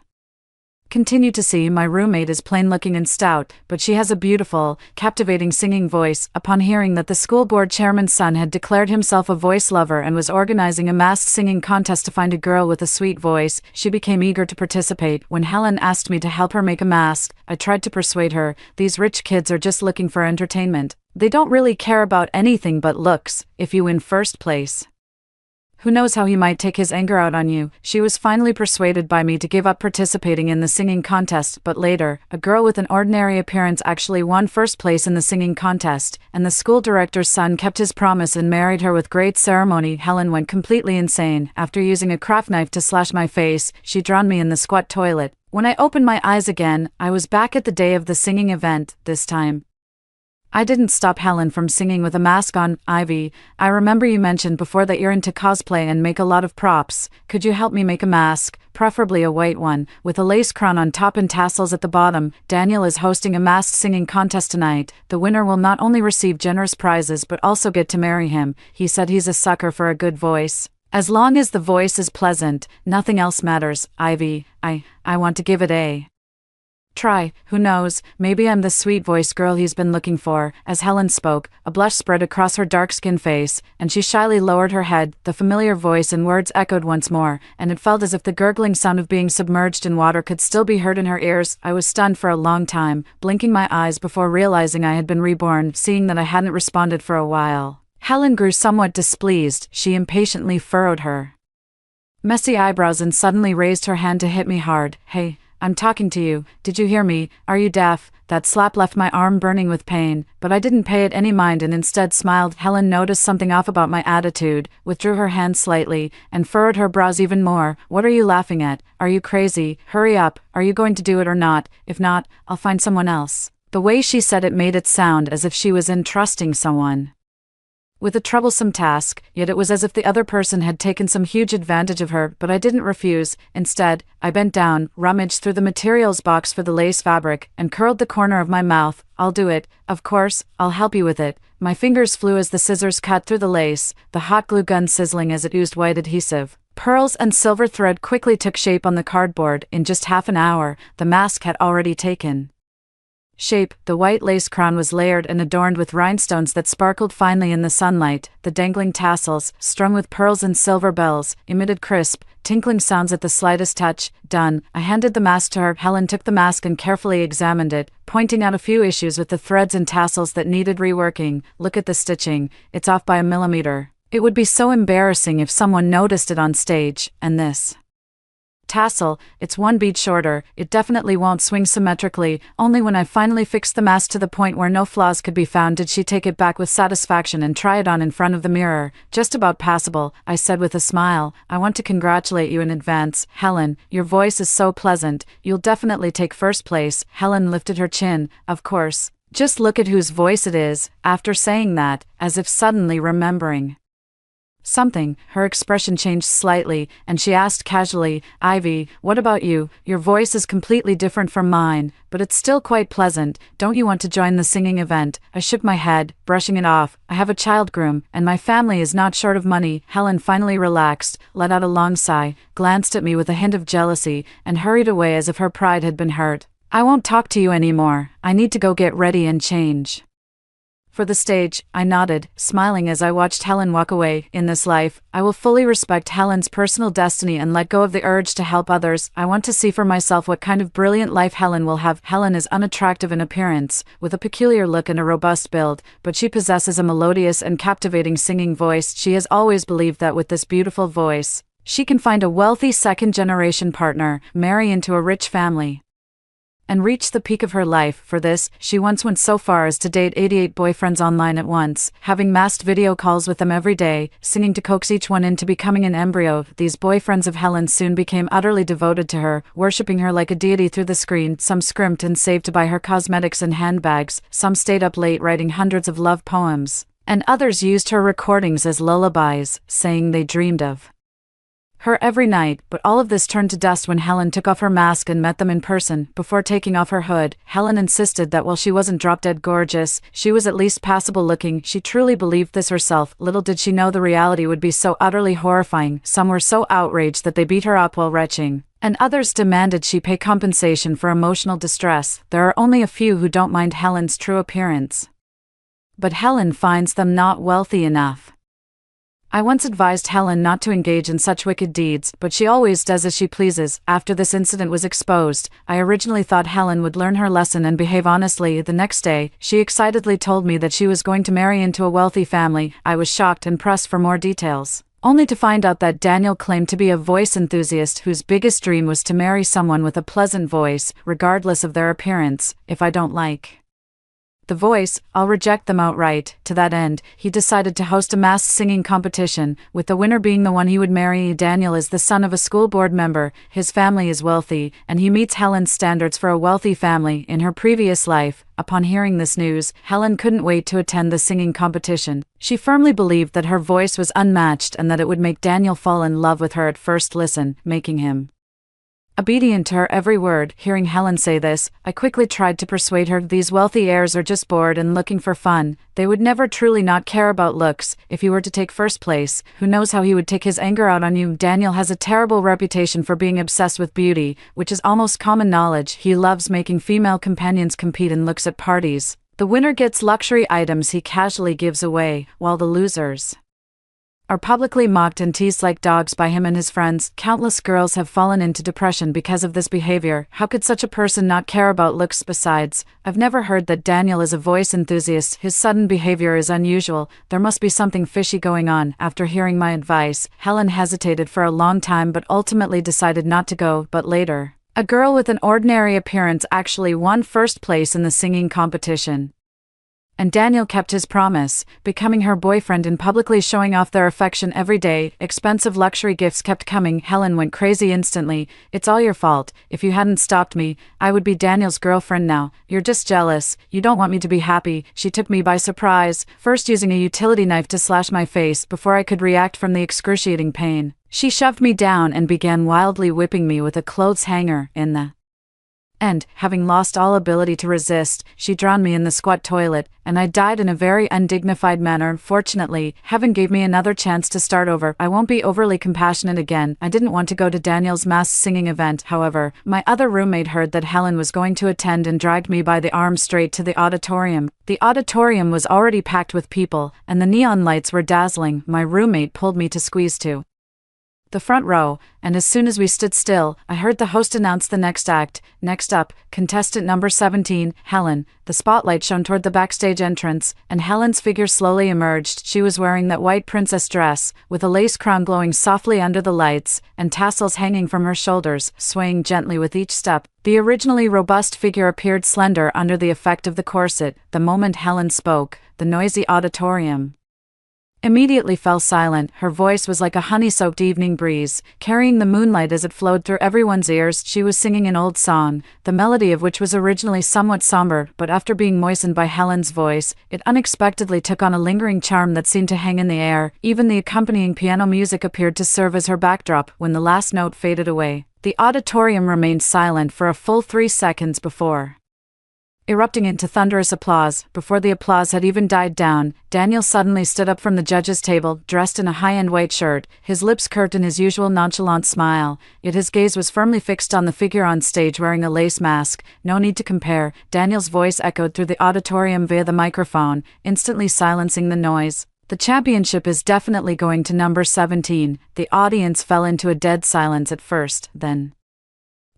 continue to see. My roommate is plain looking and stout, but she has a beautiful, captivating singing voice. Upon hearing that the school board chairman's son had declared himself a voice lover and was organizing a masked singing contest to find a girl with a sweet voice, she became eager to participate. When Helen asked me to help her make a mask, I tried to persuade her. These rich kids are just looking for entertainment. They don't really care about anything but looks. If you win first place, who knows how he might take his anger out on you. She was finally persuaded by me to give up participating in the singing contest, but later, a girl with an ordinary appearance actually won first place in the singing contest, and the school director's son kept his promise and married her with great ceremony. Helen went completely insane. After using a craft knife to slash my face, she drowned me in the squat toilet. When I opened my eyes again, I was back at the day of the singing event. This time, I didn't stop Helen from singing with a mask on. Ivy, I remember you mentioned before that you're into cosplay and make a lot of props. Could you help me make a mask, preferably a white one, with a lace crown on top and tassels at the bottom? Daniel is hosting a masked singing contest tonight. The winner will not only receive generous prizes but also get to marry him. He said he's a sucker for a good voice. As long as the voice is pleasant, nothing else matters. Ivy, I want to give it a try. Who knows, maybe I'm the sweet voice girl he's been looking for. As Helen spoke, a blush spread across her dark-skinned face, and she shyly lowered her head. The familiar voice and words echoed once more, and it felt as if the gurgling sound of being submerged in water could still be heard in her ears. I was stunned for a long time, blinking my eyes before realizing I had been reborn. Seeing that I hadn't responded for a while, Helen grew somewhat displeased. She impatiently furrowed her messy eyebrows and suddenly raised her hand to hit me hard. Hey, I'm talking to you. Did you hear me? Are you deaf? That slap left my arm burning with pain, but I didn't pay it any mind and instead smiled. Helen noticed something off about my attitude, withdrew her hand slightly, and furrowed her brows even more. What are you laughing at? Are you crazy? Hurry up. Are you going to do it or not? If not, I'll find someone else. The way she said it made it sound as if she was entrusting someone with a troublesome task, yet it was as if the other person had taken some huge advantage of her. But I didn't refuse. Instead, I bent down, rummaged through the materials box for the lace fabric, and curled the corner of my mouth. I'll do it. Of course, I'll help you with it. My fingers flew as the scissors cut through the lace, the hot glue gun sizzling as it oozed white adhesive. Pearls and silver thread quickly took shape on the cardboard. In just half an hour, the mask had already taken shape. The white lace crown was layered and adorned with rhinestones that sparkled finely in the sunlight. The dangling tassels, strung with pearls and silver bells, emitted crisp, tinkling sounds at the slightest touch. Done. I handed the mask to her. Helen took the mask and carefully examined it, pointing out a few issues with the threads and tassels that needed reworking. Look at the stitching. It's off by a millimeter. It would be so embarrassing if someone noticed it on stage. And this tassel, it's one bead shorter. It definitely won't swing symmetrically. Only when I finally fixed the mask to the point where no flaws could be found did she take it back with satisfaction and try it on in front of the mirror. Just about passable, I said with a smile. I want to congratulate you in advance. Helen, your voice is so pleasant. You'll definitely take first place. Helen lifted her chin. Of course. Just look at whose voice it is. After saying that, as if suddenly remembering something, her expression changed slightly, and she asked casually, Ivy, what about you? Your voice is completely different from mine, but it's still quite pleasant. Don't you want to join the singing event? I shook my head, brushing it off. I have a child groom, and my family is not short of money. Helen finally relaxed, let out a long sigh, glanced at me with a hint of jealousy, and hurried away as if her pride had been hurt. I won't talk to you anymore. I need to go get ready and change. For the stage, I nodded, smiling as I watched Helen walk away. In this life, I will fully respect Helen's personal destiny and let go of the urge to help others. I want to see for myself what kind of brilliant life Helen will have. Helen is unattractive in appearance, with a peculiar look and a robust build, but she possesses a melodious and captivating singing voice. She has always believed that with this beautiful voice, she can find a wealthy second-generation partner, marry into a rich family, and reach the peak of her life. For this, she once went so far as to date 88 boyfriends online at once, having masked video calls with them every day, singing to coax each one into becoming an embryo. These boyfriends of Helen soon became utterly devoted to her, worshipping her like a deity through the screen. Some scrimped and saved to buy her cosmetics and handbags, some stayed up late writing hundreds of love poems, and others used her recordings as lullabies, saying they dreamed of her every night. But all of this turned to dust when Helen took off her mask and met them in person. Before taking off her hood, Helen insisted that while she wasn't drop-dead gorgeous, she was at least passable looking. She truly believed this herself. Little did she know the reality would be so utterly horrifying. Some were so outraged that they beat her up while retching, and others demanded she pay compensation for emotional distress. There are only a few who don't mind Helen's true appearance, but Helen finds them not wealthy enough. I once advised Helen not to engage in such wicked deeds, but she always does as she pleases. After this incident was exposed, I originally thought Helen would learn her lesson and behave honestly. The next day, she excitedly told me that she was going to marry into a wealthy family. I was shocked and pressed for more details, only to find out that Daniel claimed to be a voice enthusiast whose biggest dream was to marry someone with a pleasant voice, regardless of their appearance. If I don't like the voice, I'll reject them outright. To that end, he decided to host a mass singing competition, with the winner being the one he would marry. Daniel is the son of a school board member, his family is wealthy, and he meets Helen's standards for a wealthy family. In her previous life, upon hearing this news, Helen couldn't wait to attend the singing competition. She firmly believed that her voice was unmatched and that it would make Daniel fall in love with her at first listen, making him obedient to her every word. Hearing Helen say this, I quickly tried to persuade her these wealthy heirs are just bored and looking for fun. They would never truly not care about looks. If you were to take first place, who knows how he would take his anger out on you. Daniel has a terrible reputation for being obsessed with beauty, which is almost common knowledge. He loves making female companions compete in looks at parties. The winner gets luxury items he casually gives away, while the losers are publicly mocked and teased like dogs by him and his friends. Countless girls have fallen into depression because of this behavior. How could such a person not care about looks? Besides, I've never heard that Daniel is a voice enthusiast. His sudden behavior is unusual. There must be something fishy going on. After hearing my advice, Helen hesitated for a long time but ultimately decided not to go. But later, a girl with an ordinary appearance actually won first place in the singing competition, and Daniel kept his promise, becoming her boyfriend and publicly showing off their affection every day. Expensive luxury gifts kept coming. Helen went crazy instantly. It's all your fault. If you hadn't stopped me, I would be Daniel's girlfriend now. You're just jealous. You don't want me to be happy. She took me by surprise, first using a utility knife to slash my face before I could react from the excruciating pain. She shoved me down and began wildly whipping me with a clothes hanger. In the end, having lost all ability to resist, she drowned me in the squat toilet, and I died in a very undignified manner. Fortunately, heaven gave me another chance to start over. I won't be overly compassionate again. I didn't want to go to Daniel's mass singing event. However, my other roommate heard that Helen was going to attend and dragged me by the arm straight to the auditorium. The auditorium was already packed with people, and the neon lights were dazzling. My roommate pulled me to squeeze to the front row, and as soon as we stood still, I heard the host announce the next act. Next up, contestant number 17, Helen. The spotlight shone toward the backstage entrance, and Helen's figure slowly emerged. She was wearing that white princess dress, with a lace crown glowing softly under the lights, and tassels hanging from her shoulders, swaying gently with each step. The originally robust figure appeared slender under the effect of the corset. The moment Helen spoke, the noisy auditorium immediately fell silent. Her voice was like a honey-soaked evening breeze, carrying the moonlight as it flowed through everyone's ears. She was singing an old song, the melody of which was originally somewhat somber, but after being moistened by Helen's voice, it unexpectedly took on a lingering charm that seemed to hang in the air. Even the accompanying piano music appeared to serve as her backdrop. When the last note faded away, the auditorium remained silent for a full 3 seconds before Erupting into thunderous applause. Before the applause had even died down, Daniel suddenly stood up from the judge's table, dressed in a high-end white shirt, his lips curved in his usual nonchalant smile, yet his gaze was firmly fixed on the figure on stage wearing a lace mask. No need to compare. Daniel's voice echoed through the auditorium via the microphone, instantly silencing the noise. The championship is definitely going to number 17. The audience fell into a dead silence at first, then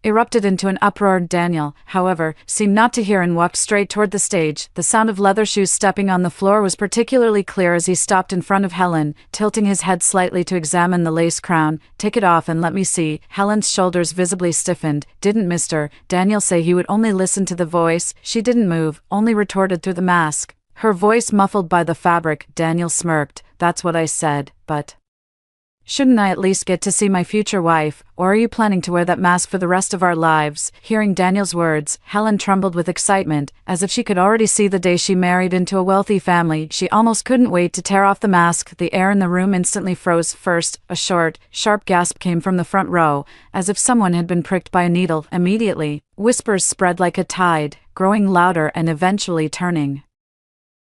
erupted into an uproar. Daniel, however, seemed not to hear and walked straight toward the stage. The sound of leather shoes stepping on the floor was particularly clear as he stopped in front of Helen, tilting his head slightly to examine the lace crown. "Take it off and let me see." Helen's shoulders visibly stiffened. "Didn't Mr. Daniel say he would only listen to the voice?" She didn't move, only retorted through the mask, her voice muffled by the fabric. Daniel smirked. "That's what I said, but shouldn't I at least get to see my future wife, or are you planning to wear that mask for the rest of our lives?" Hearing Daniel's words, Helen trembled with excitement, as if she could already see the day she married into a wealthy family. She almost couldn't wait to tear off the mask. The air in the room instantly froze. First, a short, sharp gasp came from the front row, as if someone had been pricked by a needle. Immediately, whispers spread like a tide, growing louder and eventually turning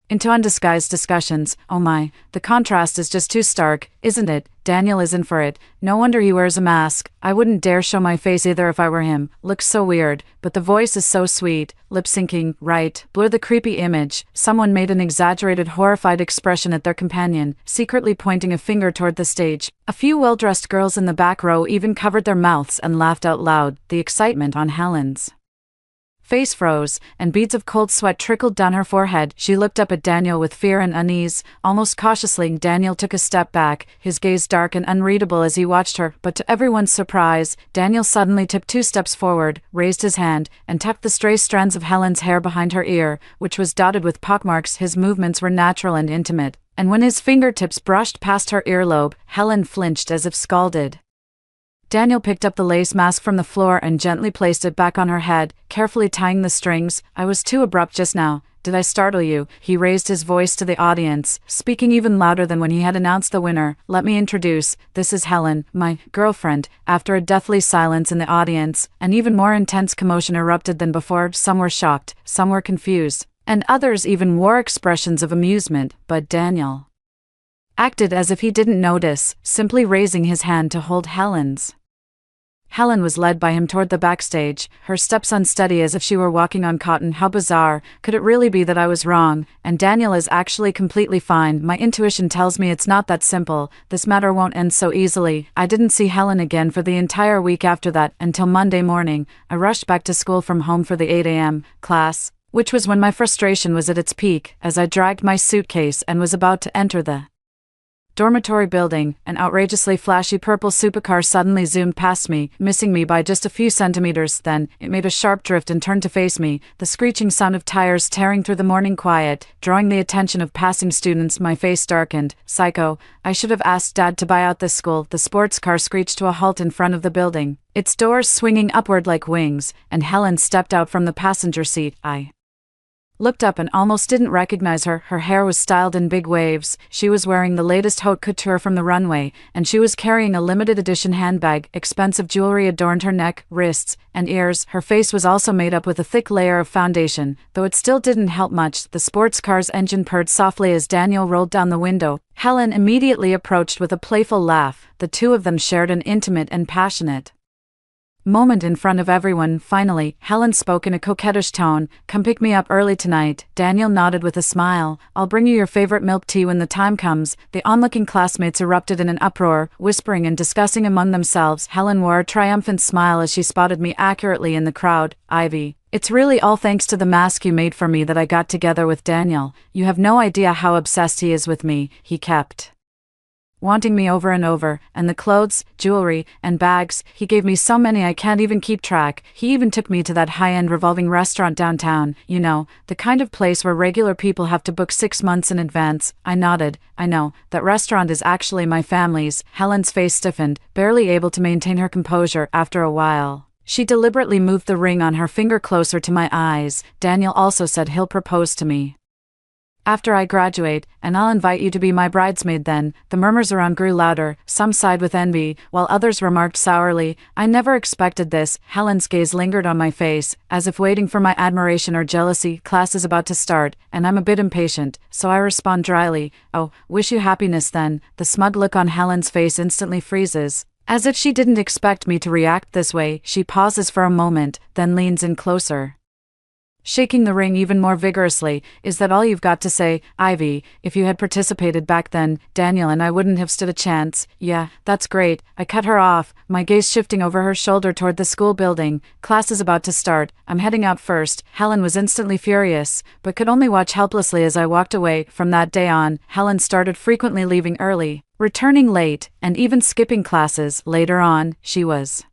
into undisguised discussions. "Oh my, the contrast is just too stark, isn't it? Daniel is in for it. No wonder he wears a mask. I wouldn't dare show my face either if I were him. Looks so weird, but the voice is so sweet." Lip syncing, right? Blur the creepy image. Someone made an exaggerated, horrified expression at their companion, secretly pointing a finger toward the stage. A few well-dressed girls in the back row even covered their mouths and laughed out loud. The excitement on Helen's face froze, and beads of cold sweat trickled down her forehead. She looked up at Daniel with fear and unease. Almost cautiously, Daniel took a step back, his gaze dark and unreadable as he watched her, but to everyone's surprise, Daniel suddenly took 2 steps forward, raised his hand, and tucked the stray strands of Helen's hair behind her ear, which was dotted with pockmarks. His movements were natural and intimate, and when his fingertips brushed past her earlobe, Helen flinched as if scalded. Daniel picked up the lace mask from the floor and gently placed it back on her head, carefully tying the strings. "I was too abrupt just now. Did I startle you?" He raised his voice to the audience, speaking even louder than when he had announced the winner. "Let me introduce, this is Helen, my girlfriend." After a deathly silence in the audience, an even more intense commotion erupted than before. Some were shocked, some were confused, and others even wore expressions of amusement, but Daniel acted as if he didn't notice, simply raising his hand to hold Helen's. Helen was led by him toward the backstage, her steps unsteady as if she were walking on cotton. "How bizarre. Could it really be that I was wrong, and Daniel is actually completely fine? My intuition tells me it's not that simple. This matter won't end so easily." I didn't see Helen again for the entire week after that, until Monday morning. I rushed back to school from home for the 8 a.m. class, which was when my frustration was at its peak. As I dragged my suitcase and was about to enter the dormitory building, an outrageously flashy purple supercar suddenly zoomed past me, missing me by just a few centimeters. Then, it made a sharp drift and turned to face me, the screeching sound of tires tearing through the morning quiet, drawing the attention of passing students. My face darkened. Psycho. I should have asked Dad to buy out this school. The sports car screeched to a halt in front of the building, its doors swinging upward like wings, and Helen stepped out from the passenger seat. I looked up and almost didn't recognize her. Her hair was styled in big waves, she was wearing the latest haute couture from the runway, and she was carrying a limited edition handbag. Expensive jewelry adorned her neck, wrists, and ears. Her face was also made up with a thick layer of foundation, though it still didn't help much. The sports car's engine purred softly as Daniel rolled down the window. Helen immediately approached with a playful laugh. The two of them shared an intimate and passionate moment in front of everyone. Finally, Helen spoke in a coquettish tone. "Come pick me up early tonight." Daniel nodded with a smile. "I'll bring you your favorite milk tea when the time comes." The onlooking classmates erupted in an uproar, whispering and discussing among themselves. Helen wore a triumphant smile as she spotted me accurately in the crowd. "Ivy, it's really all thanks to the mask you made for me that I got together with Daniel. You have no idea how obsessed he is with me. He kept wanting me over and over, and the clothes, jewelry, and bags, he gave me so many I can't even keep track. He even took me to that high-end revolving restaurant downtown, you know, the kind of place where regular people have to book 6 months in advance." I nodded. "I know, that restaurant is actually my family's." Helen's face stiffened, barely able to maintain her composure. After a while, she deliberately moved the ring on her finger closer to my eyes. "Daniel also said he'll propose to me After I graduate, and I'll invite you to be my bridesmaid then. The murmurs around grew louder, some sighed with envy, while others remarked sourly, I never expected this. Helen's gaze lingered on my face, as if waiting for my admiration or jealousy. Class is about to start, and I'm a bit impatient, so I respond dryly, oh, wish you happiness then. The smug look on Helen's face instantly freezes. As if she didn't expect me to react this way, she pauses for a moment, then leans in closer, shaking the ring even more vigorously. Is that all you've got to say, Ivy? If you had participated back then, Daniel and I wouldn't have stood a chance. Yeah, that's great. I cut her off, my gaze shifting over her shoulder toward the school building. Class is about to start. I'm heading out first. Helen was instantly furious, but could only watch helplessly as I walked away. From that day on, Helen started frequently leaving early, returning late, and even skipping classes. Later on, she was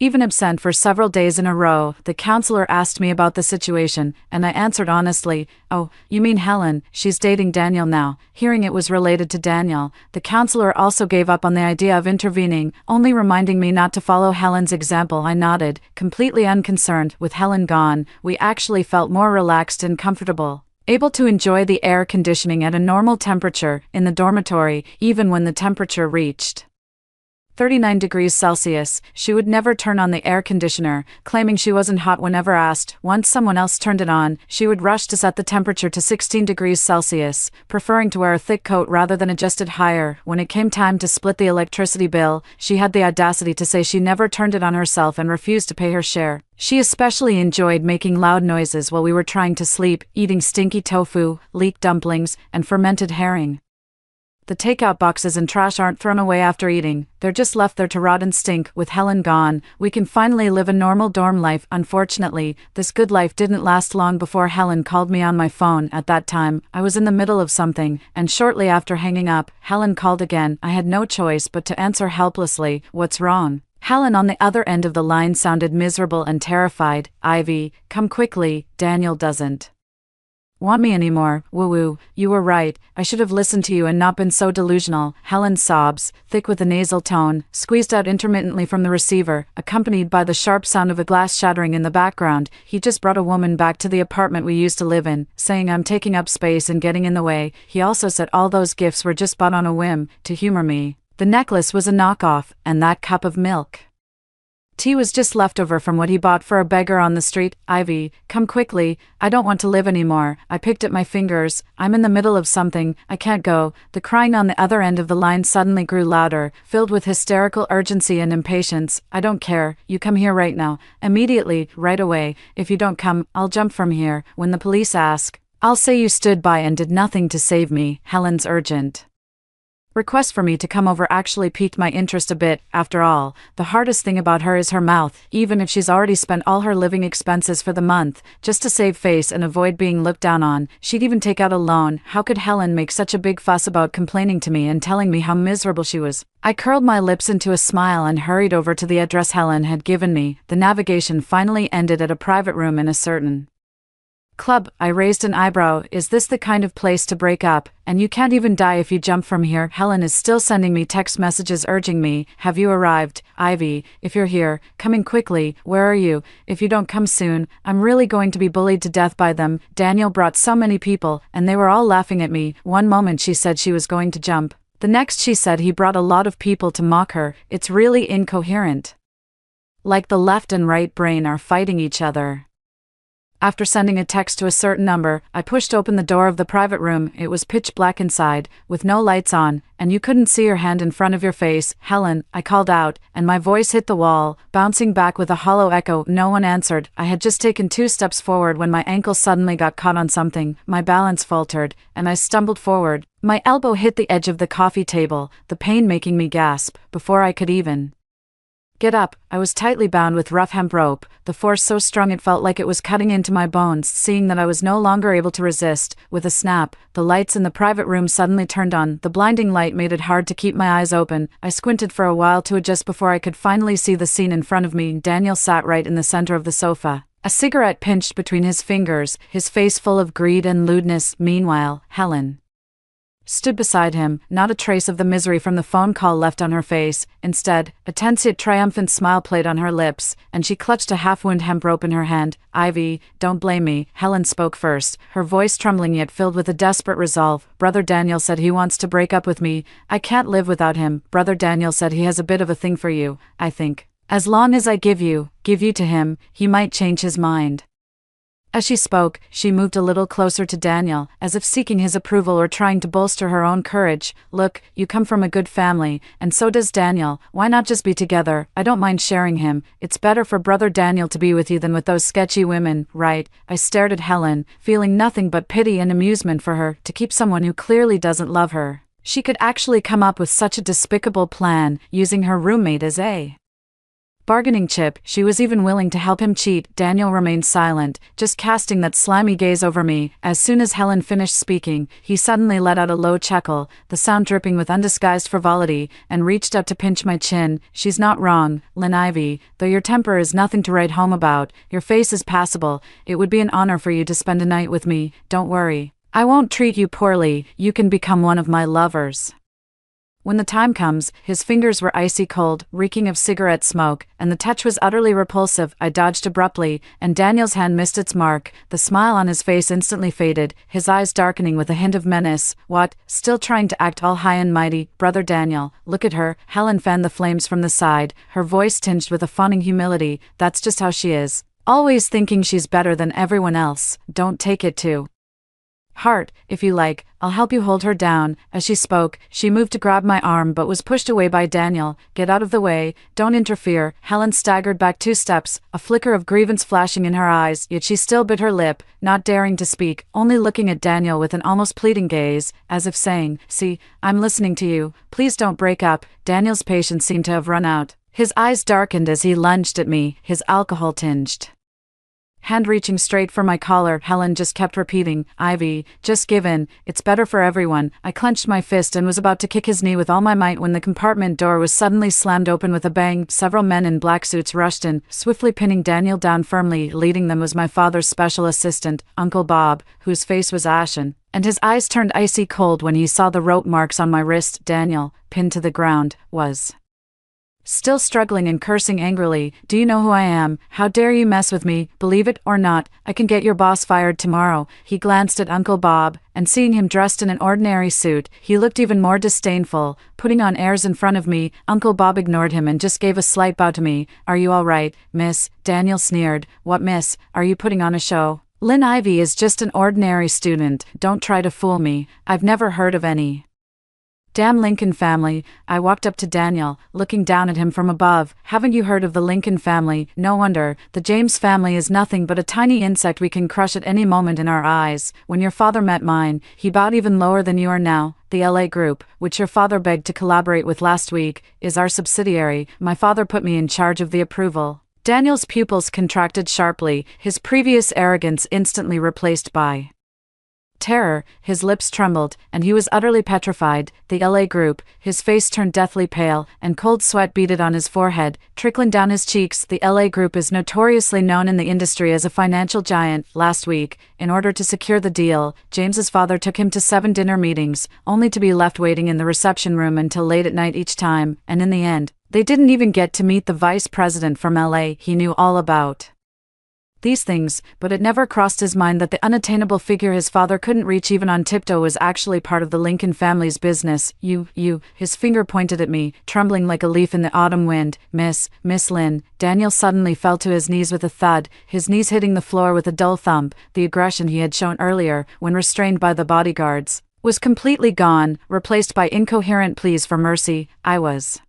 even absent for several days in a row. The counselor asked me about the situation, and I answered honestly, oh, you mean Helen, she's dating Daniel now. Hearing it was related to Daniel, the counselor also gave up on the idea of intervening, only reminding me not to follow Helen's example. I nodded, completely unconcerned. With Helen gone, we actually felt more relaxed and comfortable, able to enjoy the air conditioning at a normal temperature in the dormitory, even when the temperature reached 39 degrees Celsius. She would never turn on the air conditioner, claiming she wasn't hot whenever asked. Once someone else turned it on, she would rush to set the temperature to 16 degrees Celsius, preferring to wear a thick coat rather than adjust it higher. When it came time to split the electricity bill, she had the audacity to say she never turned it on herself and refused to pay her share. She especially enjoyed making loud noises while we were trying to sleep, eating stinky tofu, leek dumplings, and fermented herring. The takeout boxes and trash aren't thrown away after eating, they're just left there to rot and stink. With Helen gone, we can finally live a normal dorm life. Unfortunately, this good life didn't last long before Helen called me on my phone. At that time, I was in the middle of something, and shortly after hanging up, Helen called again. I had no choice but to answer helplessly. What's wrong? Helen on the other end of the line sounded miserable and terrified. Ivy, come quickly, Daniel doesn't want me anymore. Woo-woo, you were right, I should have listened to you and not been so delusional. Helen's sobs, thick with a nasal tone, squeezed out intermittently from the receiver, accompanied by the sharp sound of a glass shattering in the background. He just brought a woman back to the apartment we used to live in, saying I'm taking up space and getting in the way. He also said all those gifts were just bought on a whim, to humor me. The necklace was a knockoff, and that cup of milk tea was just leftover from what he bought for a beggar on the street. Ivy, come quickly, I don't want to live anymore. I picked at my fingers. I'm in the middle of something, I can't go. The crying on the other end of the line suddenly grew louder, filled with hysterical urgency and impatience. I don't care, you come here right now. Immediately, right away. If you don't come, I'll jump from here. When the police ask, I'll say you stood by and did nothing to save me. Helen's urgent request for me to come over actually piqued my interest a bit. After all, the hardest thing about her is her mouth. Even if she's already spent all her living expenses for the month, just to save face and avoid being looked down on, she'd even take out a loan. How could Helen make such a big fuss about complaining to me and telling me how miserable she was? I curled my lips into a smile and hurried over to the address Helen had given me. The navigation finally ended at a private room in a certain club. I raised an eyebrow. Is this the kind of place to break up? And you can't even die if you jump from here. Helen is still sending me text messages urging me, have you arrived? Ivy, if you're here, coming quickly. Where are you? If you don't come soon, I'm really going to be bullied to death by them. Daniel brought so many people, and they were all laughing at me. One moment she said she was going to jump. The next she said he brought a lot of people to mock her. It's really incoherent. Like the left and right brain are fighting each other. After sending a text to a certain number, I pushed open the door of the private room. It was pitch black inside, with no lights on, and you couldn't see your hand in front of your face. Helen, I called out, and my voice hit the wall, bouncing back with a hollow echo. No one answered. I had just taken 2 steps forward when my ankle suddenly got caught on something. My balance faltered, and I stumbled forward. My elbow hit the edge of the coffee table, the pain making me gasp. Before I could even get up, I was tightly bound with rough hemp rope, the force so strong it felt like it was cutting into my bones. Seeing that I was no longer able to resist, with a snap, the lights in the private room suddenly turned on. The blinding light made it hard to keep my eyes open. I squinted for a while to adjust before I could finally see the scene in front of me. Daniel sat right in the center of the sofa, a cigarette pinched between his fingers, his face full of greed and lewdness. Meanwhile, Helen stood beside him, not a trace of the misery from the phone call left on her face. Instead, a tense yet triumphant smile played on her lips, and she clutched a half-wound hemp rope in her hand. "Ivy, don't blame me," Helen spoke first, her voice trembling yet filled with a desperate resolve. "Brother Daniel said he wants to break up with me. I can't live without him. Brother Daniel said he has a bit of a thing for you, I think. As long as I give you to him, he might change his mind." As she spoke, she moved a little closer to Daniel, as if seeking his approval or trying to bolster her own courage. "Look, you come from a good family, and so does Daniel. Why not just be together? I don't mind sharing him. It's better for Brother Daniel to be with you than with those sketchy women, right?" I stared at Helen, feeling nothing but pity and amusement for her, to keep someone who clearly doesn't love her. She could actually come up with such a despicable plan, using her roommate as a bargaining chip. She was even willing to help him cheat. Daniel remained silent, just casting that slimy gaze over me. As soon as Helen finished speaking, he suddenly let out a low chuckle, the sound dripping with undisguised frivolity, and reached up to pinch my chin. "She's not wrong, Lynn Ivy. Though your temper is nothing to write home about, your face is passable. It would be an honor for you to spend a night with me. Don't worry. I won't treat you poorly. You can become one of my lovers." When the time comes, his fingers were icy cold, reeking of cigarette smoke, and the touch was utterly repulsive. I dodged abruptly, and Daniel's hand missed its mark. The smile on his face instantly faded, his eyes darkening with a hint of menace. "What? Still trying to act all high and mighty? Brother Daniel, look at her." Helen fanned the flames from the side, her voice tinged with a fawning humility. "That's just how she is. Always thinking she's better than everyone else. Don't take it too heart. If you like, I'll help you hold her down." As she spoke, she moved to grab my arm but was pushed away by Daniel. "Get out of the way, don't interfere." Helen staggered back 2 steps, a flicker of grievance flashing in her eyes, yet she still bit her lip, not daring to speak, only looking at Daniel with an almost pleading gaze, as if saying, "See, I'm listening to you. Please don't break up." Daniel's patience seemed to have run out. His eyes darkened as he lunged at me, his alcohol-tinged hand reaching straight for my collar. Helen just kept repeating, "Ivy, just give in. It's better for everyone." I clenched my fist and was about to kick his knee with all my might when the compartment door was suddenly slammed open with a bang. Several men in black suits rushed in, swiftly pinning Daniel down firmly. Leading them was my father's special assistant, Uncle Bob, whose face was ashen, and his eyes turned icy cold when he saw the rope marks on my wrist. Daniel, pinned to the ground, was still struggling and cursing angrily. "Do you know who I am? How dare you mess with me? Believe it or not, I can get your boss fired tomorrow." He glanced at Uncle Bob, and seeing him dressed in an ordinary suit, he looked even more disdainful, putting on airs in front of me. Uncle Bob ignored him and just gave a slight bow to me. "Are you all right, miss?" Daniel sneered. "What, miss? Are you putting on a show? Lynn Ivy is just an ordinary student. Don't try to fool me. I've never heard of any damn Lincoln family." I walked up to Daniel, looking down at him from above. "Haven't you heard of the Lincoln family? No wonder. The James family is nothing but a tiny insect we can crush at any moment in our eyes. When your father met mine, he bowed even lower than you are now. The LA group, which your father begged to collaborate with last week, is our subsidiary. My father put me in charge of the approval." Daniel's pupils contracted sharply, his previous arrogance instantly replaced by terror. His lips trembled, and he was utterly petrified. The LA group, his face turned deathly pale, and cold sweat beaded on his forehead, trickling down his cheeks. The LA group is notoriously known in the industry as a financial giant. Last week, in order to secure the deal, James's father took him to 7 dinner meetings, only to be left waiting in the reception room until late at night each time, and in the end, they didn't even get to meet the vice president from LA. He knew all about these things, but it never crossed his mind that the unattainable figure his father couldn't reach even on tiptoe was actually part of the Lincoln family's business. You, his finger pointed at me, trembling like a leaf in the autumn wind. Miss Lynn." Daniel suddenly fell to his knees with a thud, his knees hitting the floor with a dull thump. The aggression he had shown earlier, when restrained by the bodyguards, was completely gone, replaced by incoherent pleas for mercy. "I was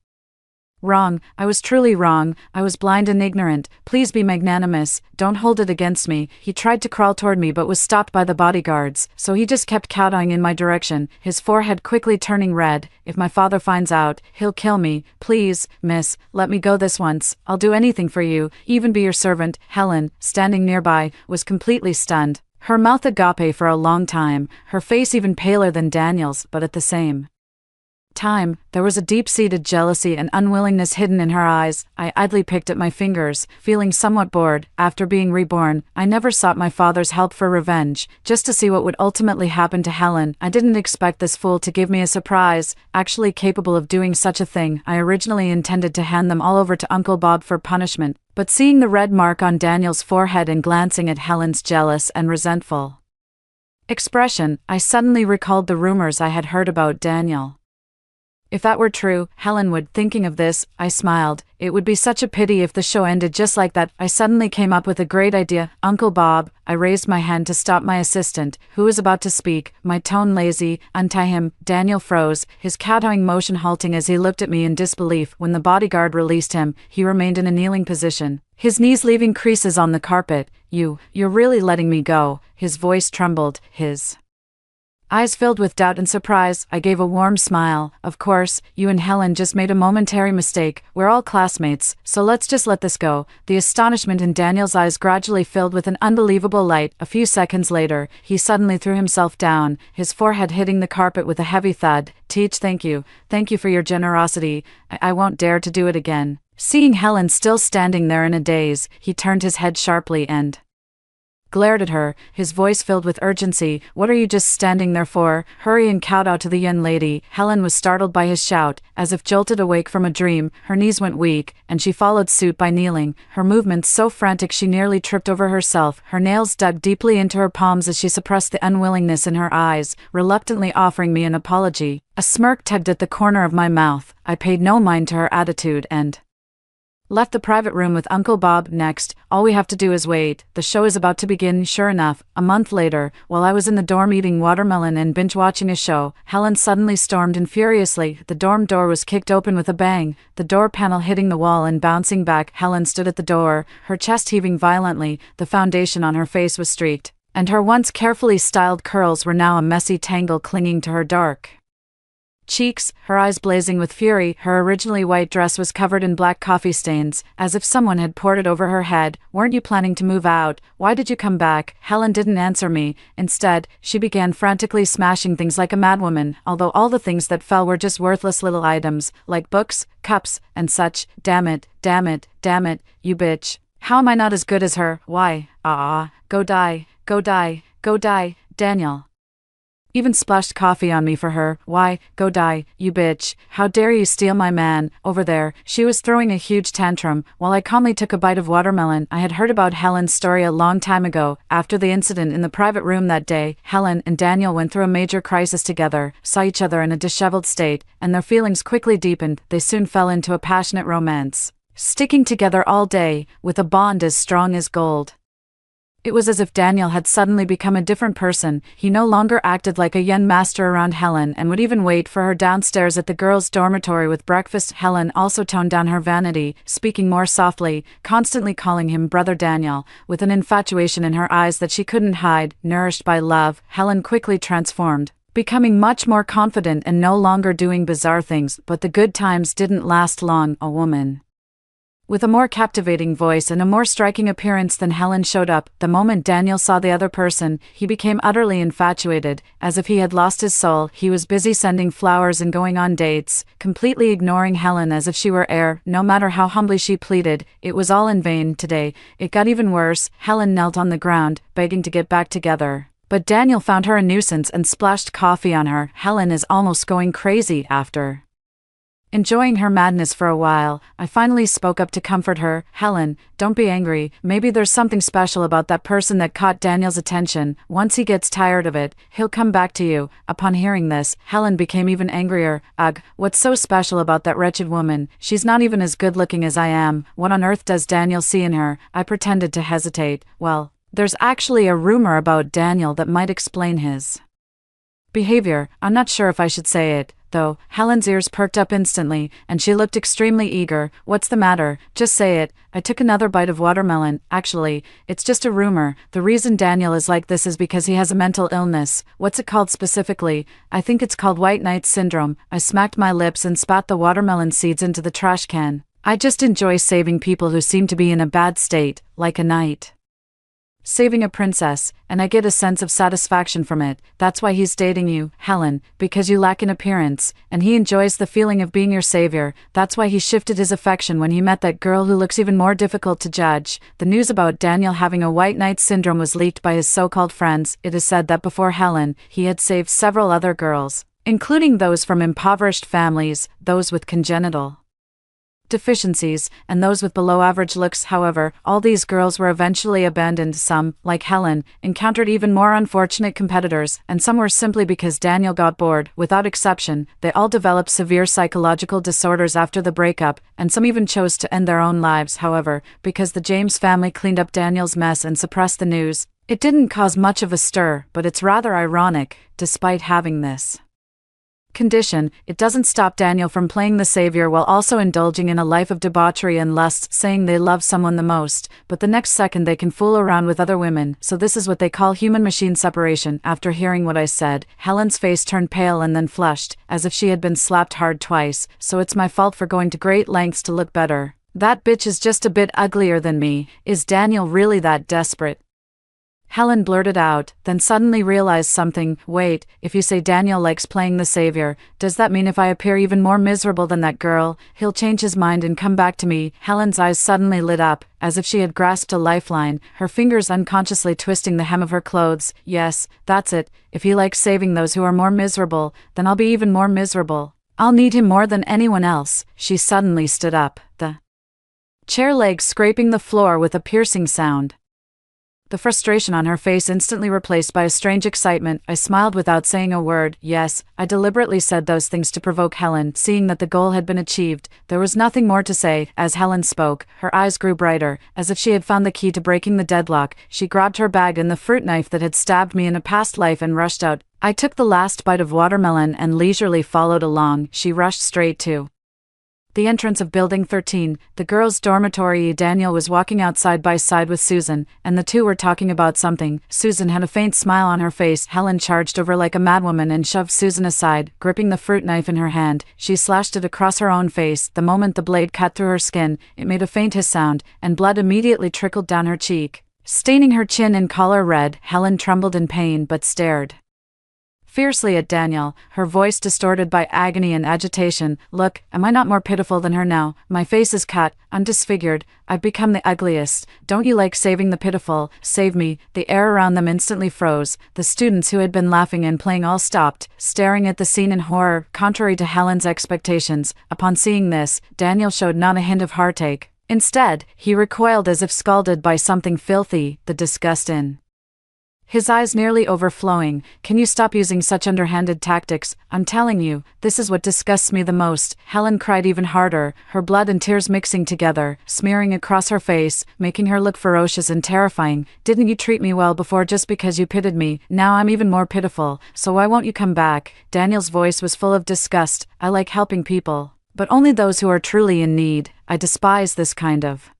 wrong. I was truly wrong. I was blind and ignorant. Please be magnanimous. Don't hold it against me." He tried to crawl toward me but was stopped by the bodyguards, so he just kept kowtowing in my direction, his forehead quickly turning red. "If my father finds out, he'll kill me. Please, miss, let me go this once. I'll do anything for you, even be your servant." Helen, standing nearby, was completely stunned, her mouth agape for a long time, her face even paler than Daniel's, but at the same time, there was a deep-seated jealousy and unwillingness hidden in her eyes. I idly picked at my fingers, feeling somewhat bored. After being reborn, I never sought my father's help for revenge, just to see what would ultimately happen to Helen. I didn't expect this fool to give me a surprise, actually capable of doing such a thing. I originally intended to hand them all over to Uncle Bob for punishment, but seeing the red mark on Daniel's forehead and glancing at Helen's jealous and resentful expression, I suddenly recalled the rumors I had heard about Daniel. If that were true, Helen would. Thinking of this, I smiled. It would be such a pity if the show ended just like that. I suddenly came up with a great idea. Uncle Bob, I raised my hand to stop my assistant, who was about to speak, my tone lazy. Untie him. Daniel froze, his kowtowing motion halting as he looked at me in disbelief. When the bodyguard released him, he remained in a kneeling position, his knees leaving creases on the carpet. You're really letting me go? His voice trembled, his eyes filled with doubt and surprise. I gave a warm smile. Of course, you and Helen just made a momentary mistake. We're all classmates, so let's just let this go. The astonishment in Daniel's eyes gradually filled with an unbelievable light. A few seconds later, he suddenly threw himself down, his forehead hitting the carpet with a heavy thud. Teach, thank you. Thank you for your generosity. I won't dare to do it again. Seeing Helen still standing there in a daze, he turned his head sharply and glared at her, his voice filled with urgency. What are you just standing there for? Hurry and kowtow to the young lady. Helen was startled by his shout. As if jolted awake from a dream, her knees went weak, and she followed suit by kneeling, her movements so frantic she nearly tripped over herself. Her nails dug deeply into her palms as she suppressed the unwillingness in her eyes, reluctantly offering me an apology. A smirk tugged at the corner of my mouth. I paid no mind to her attitude and left the private room with Uncle Bob. Next, all we have to do is wait. The show is about to begin. Sure enough, a month later, while I was in the dorm eating watermelon and binge-watching a show, Helen suddenly stormed in furiously. The dorm door was kicked open with a bang, the door panel hitting the wall and bouncing back. Helen stood at the door, her chest heaving violently. The foundation on her face was streaked, and her once carefully styled curls were now a messy tangle clinging to her dark cheeks, her eyes blazing with fury. Her originally white dress was covered in black coffee stains, as if someone had poured it over her head. Weren't you planning to move out? Why did you come back? Helen didn't answer me. Instead, she began frantically smashing things like a madwoman, although all the things that fell were just worthless little items, like books, cups, and such. Damn it, you bitch. How am I not as good as her? Why? Go die, Daniel even splashed coffee on me for her. Why, go die, you bitch. How dare you steal my man? Over there, she was throwing a huge tantrum, while I calmly took a bite of watermelon. I had heard about Helen's story a long time ago. After the incident in the private room that day, Helen and Daniel went through a major crisis together, saw each other in a disheveled state, and their feelings quickly deepened. They soon fell into a passionate romance, sticking together all day, with a bond as strong as gold. It was as if Daniel had suddenly become a different person. He no longer acted like a young master around Helen and would even wait for her downstairs at the girls' dormitory with breakfast. Helen also toned down her vanity, speaking more softly, constantly calling him Brother Daniel, with an infatuation in her eyes that she couldn't hide. Nourished by love, Helen quickly transformed, becoming much more confident and no longer doing bizarre things. But the good times didn't last long. A woman with a more captivating voice and a more striking appearance than Helen showed up. The moment Daniel saw the other person, he became utterly infatuated, as if he had lost his soul. He was busy sending flowers and going on dates, completely ignoring Helen as if she were air. No matter how humbly she pleaded, it was all in vain. Today, it got even worse. Helen knelt on the ground, begging to get back together. But Daniel found her a nuisance and splashed coffee on her. Helen is almost going crazy. After enjoying her madness for a while, I finally spoke up to comfort her. Helen, don't be angry. Maybe there's something special about that person that caught Daniel's attention. Once he gets tired of it, he'll come back to you. Upon hearing this, Helen became even angrier. Ugh, what's so special about that wretched woman? She's not even as good looking as I am. What on earth does Daniel see in her? I pretended to hesitate. Well, there's actually a rumor about Daniel that might explain his behavior. I'm not sure if I should say it, though. Helen's ears perked up instantly, and she looked extremely eager. What's the matter? Just say it. I took another bite of watermelon. Actually, it's just a rumor. The reason Daniel is like this is because he has a mental illness. What's it called specifically? I think it's called White Knight Syndrome. I smacked my lips and spat the watermelon seeds into the trash can. I just enjoy saving people who seem to be in a bad state, like a knight. saving a princess, and I get a sense of satisfaction from it. That's why he's dating you, Helen, because you lack in appearance, and he enjoys the feeling of being your savior. That's why he shifted his affection when he met that girl who looks even more difficult to judge. The news about Daniel having a white knight syndrome was leaked by his so-called friends. It is said that before Helen, he had saved several other girls, including those from impoverished families, those with congenital deficiencies, and those with below-average looks. However, all these girls were eventually abandoned. Some, like Helen, encountered even more unfortunate competitors, and some were simply because Daniel got bored. Without exception, they all developed severe psychological disorders after the breakup, and some even chose to end their own lives. However, because the James family cleaned up Daniel's mess and suppressed the news, it didn't cause much of a stir. But it's rather ironic, despite having this condition, it doesn't stop Daniel from playing the savior while also indulging in a life of debauchery and lust, saying they love someone the most, but the next second they can fool around with other women. So this is what they call human-machine separation. After hearing what I said, Helen's face turned pale and then flushed, as if she had been slapped hard twice. So it's my fault for going to great lengths to look better. That bitch is just a bit uglier than me. Is Daniel really that desperate? Helen blurted out, then suddenly realized something. Wait, if you say Daniel likes playing the savior, does that mean if I appear even more miserable than that girl, he'll change his mind and come back to me? Helen's eyes suddenly lit up, as if she had grasped a lifeline, her fingers unconsciously twisting the hem of her clothes. Yes, that's it. If he likes saving those who are more miserable, then I'll be even more miserable. I'll need him more than anyone else. She suddenly stood up, the chair legs scraping the floor with a piercing sound. The frustration on her face instantly replaced by a strange excitement. I smiled without saying a word. Yes, I deliberately said those things to provoke Helen. Seeing that the goal had been achieved, there was nothing more to say. As Helen spoke, her eyes grew brighter, as if she had found the key to breaking the deadlock. She grabbed her bag and the fruit knife that had stabbed me in a past life and rushed out. I took the last bite of watermelon and leisurely followed along. She rushed straight to the entrance of Building 13, the girls' dormitory. Daniel was walking out side by side with Susan, and the two were talking about something. Susan had a faint smile on her face. Helen charged over like a madwoman and shoved Susan aside. Gripping the fruit knife in her hand, she slashed it across her own face. The moment the blade cut through her skin, it made a faint hiss sound, and blood immediately trickled down her cheek, staining her chin and collar red. Helen trembled in pain but stared fiercely at Daniel, her voice distorted by agony and agitation. Look, am I not more pitiful than her now? My face is cut, I'm disfigured, I've become the ugliest. Don't you like saving the pitiful? Save me. The air around them instantly froze. The students who had been laughing and playing all stopped, staring at the scene in horror. Contrary to Helen's expectations, upon seeing this, Daniel showed not a hint of heartache. Instead, he recoiled as if scalded by something filthy, the disgust in his eyes nearly overflowing. Can you stop using such underhanded tactics? I'm telling you, this is what disgusts me the most. Helen cried even harder, her blood and tears mixing together, smearing across her face, making her look ferocious and terrifying. Didn't you treat me well before just because you pitied me? Now I'm even more pitiful, so why won't you come back? Daniel's voice was full of disgust. I like helping people, but only those who are truly in need. I despise this kind of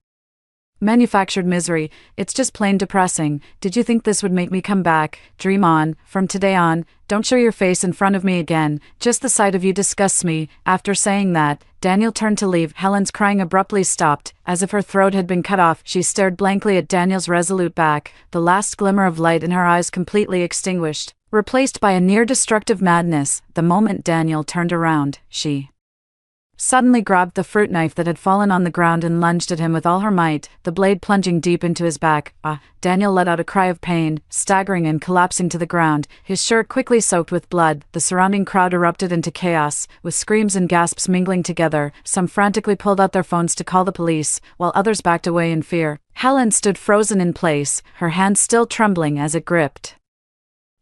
manufactured misery. It's just plain depressing. Did you think this would make me come back? Dream on. From today on, don't show your face in front of me again. Just the sight of you disgusts me. After saying that, Daniel turned to leave. Helen's crying abruptly stopped, as if her throat had been cut off. She stared blankly at Daniel's resolute back, the last glimmer of light in her eyes completely extinguished, replaced by a near-destructive madness. The moment Daniel turned around, she suddenly grabbed the fruit knife that had fallen on the ground and lunged at him with all her might, the blade plunging deep into his back. Daniel let out a cry of pain, staggering and collapsing to the ground, his shirt quickly soaked with blood. The surrounding crowd erupted into chaos, with screams and gasps mingling together. Some frantically pulled out their phones to call the police, while others backed away in fear. Helen stood frozen in place, her hand still trembling as it gripped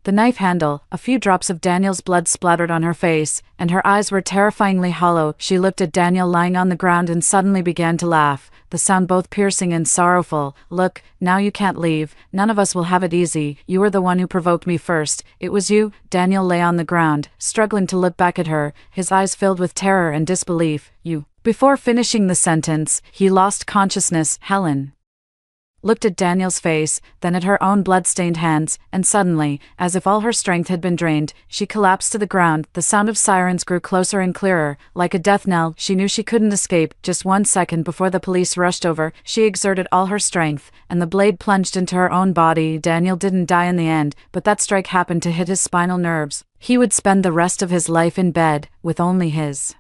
the knife handle. A few drops of Daniel's blood splattered on her face, and her eyes were terrifyingly hollow. She looked at Daniel lying on the ground and suddenly began to laugh, the sound both piercing and sorrowful. Look, now you can't leave. None of us will have it easy. You were the one who provoked me first. It was you. Daniel lay on the ground, struggling to look back at her, his eyes filled with terror and disbelief. You. Before finishing the sentence, he lost consciousness. Helen looked at Daniel's face, then at her own blood-stained hands, and suddenly, as if all her strength had been drained, she collapsed to the ground. The sound of sirens grew closer and clearer, like a death knell. She knew she couldn't escape. Just 1 second before the police rushed over, she exerted all her strength, and the blade plunged into her own body. Daniel didn't die in the end, but that strike happened to hit his spinal nerves. He would spend the rest of his life in bed, with only his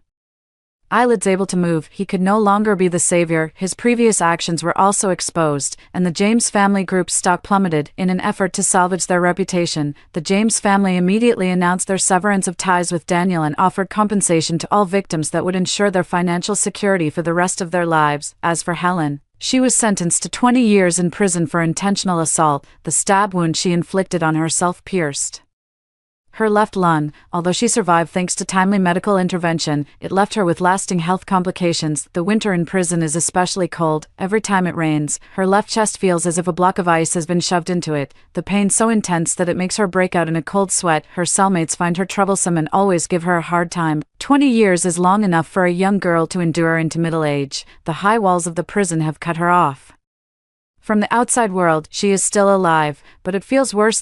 eyelids able to move. He could no longer be the savior. His previous actions were also exposed, and the James family group's stock plummeted. In an effort to salvage their reputation, the James family immediately announced their severance of ties with Daniel and offered compensation to all victims that would ensure their financial security for the rest of their lives. As for Helen, she was sentenced to 20 years in prison for intentional assault. The stab wound she inflicted on herself pierced her left lung. Although she survived thanks to timely medical intervention, it left her with lasting health complications. The winter in prison is especially cold. Every time it rains, her left chest feels as if a block of ice has been shoved into it, the pain so intense that it makes her break out in a cold sweat. Her cellmates find her troublesome and always give her a hard time. 20 years is long enough for a young girl to endure into middle age. The high walls of the prison have cut her off from the outside world. She is still alive, but it feels worse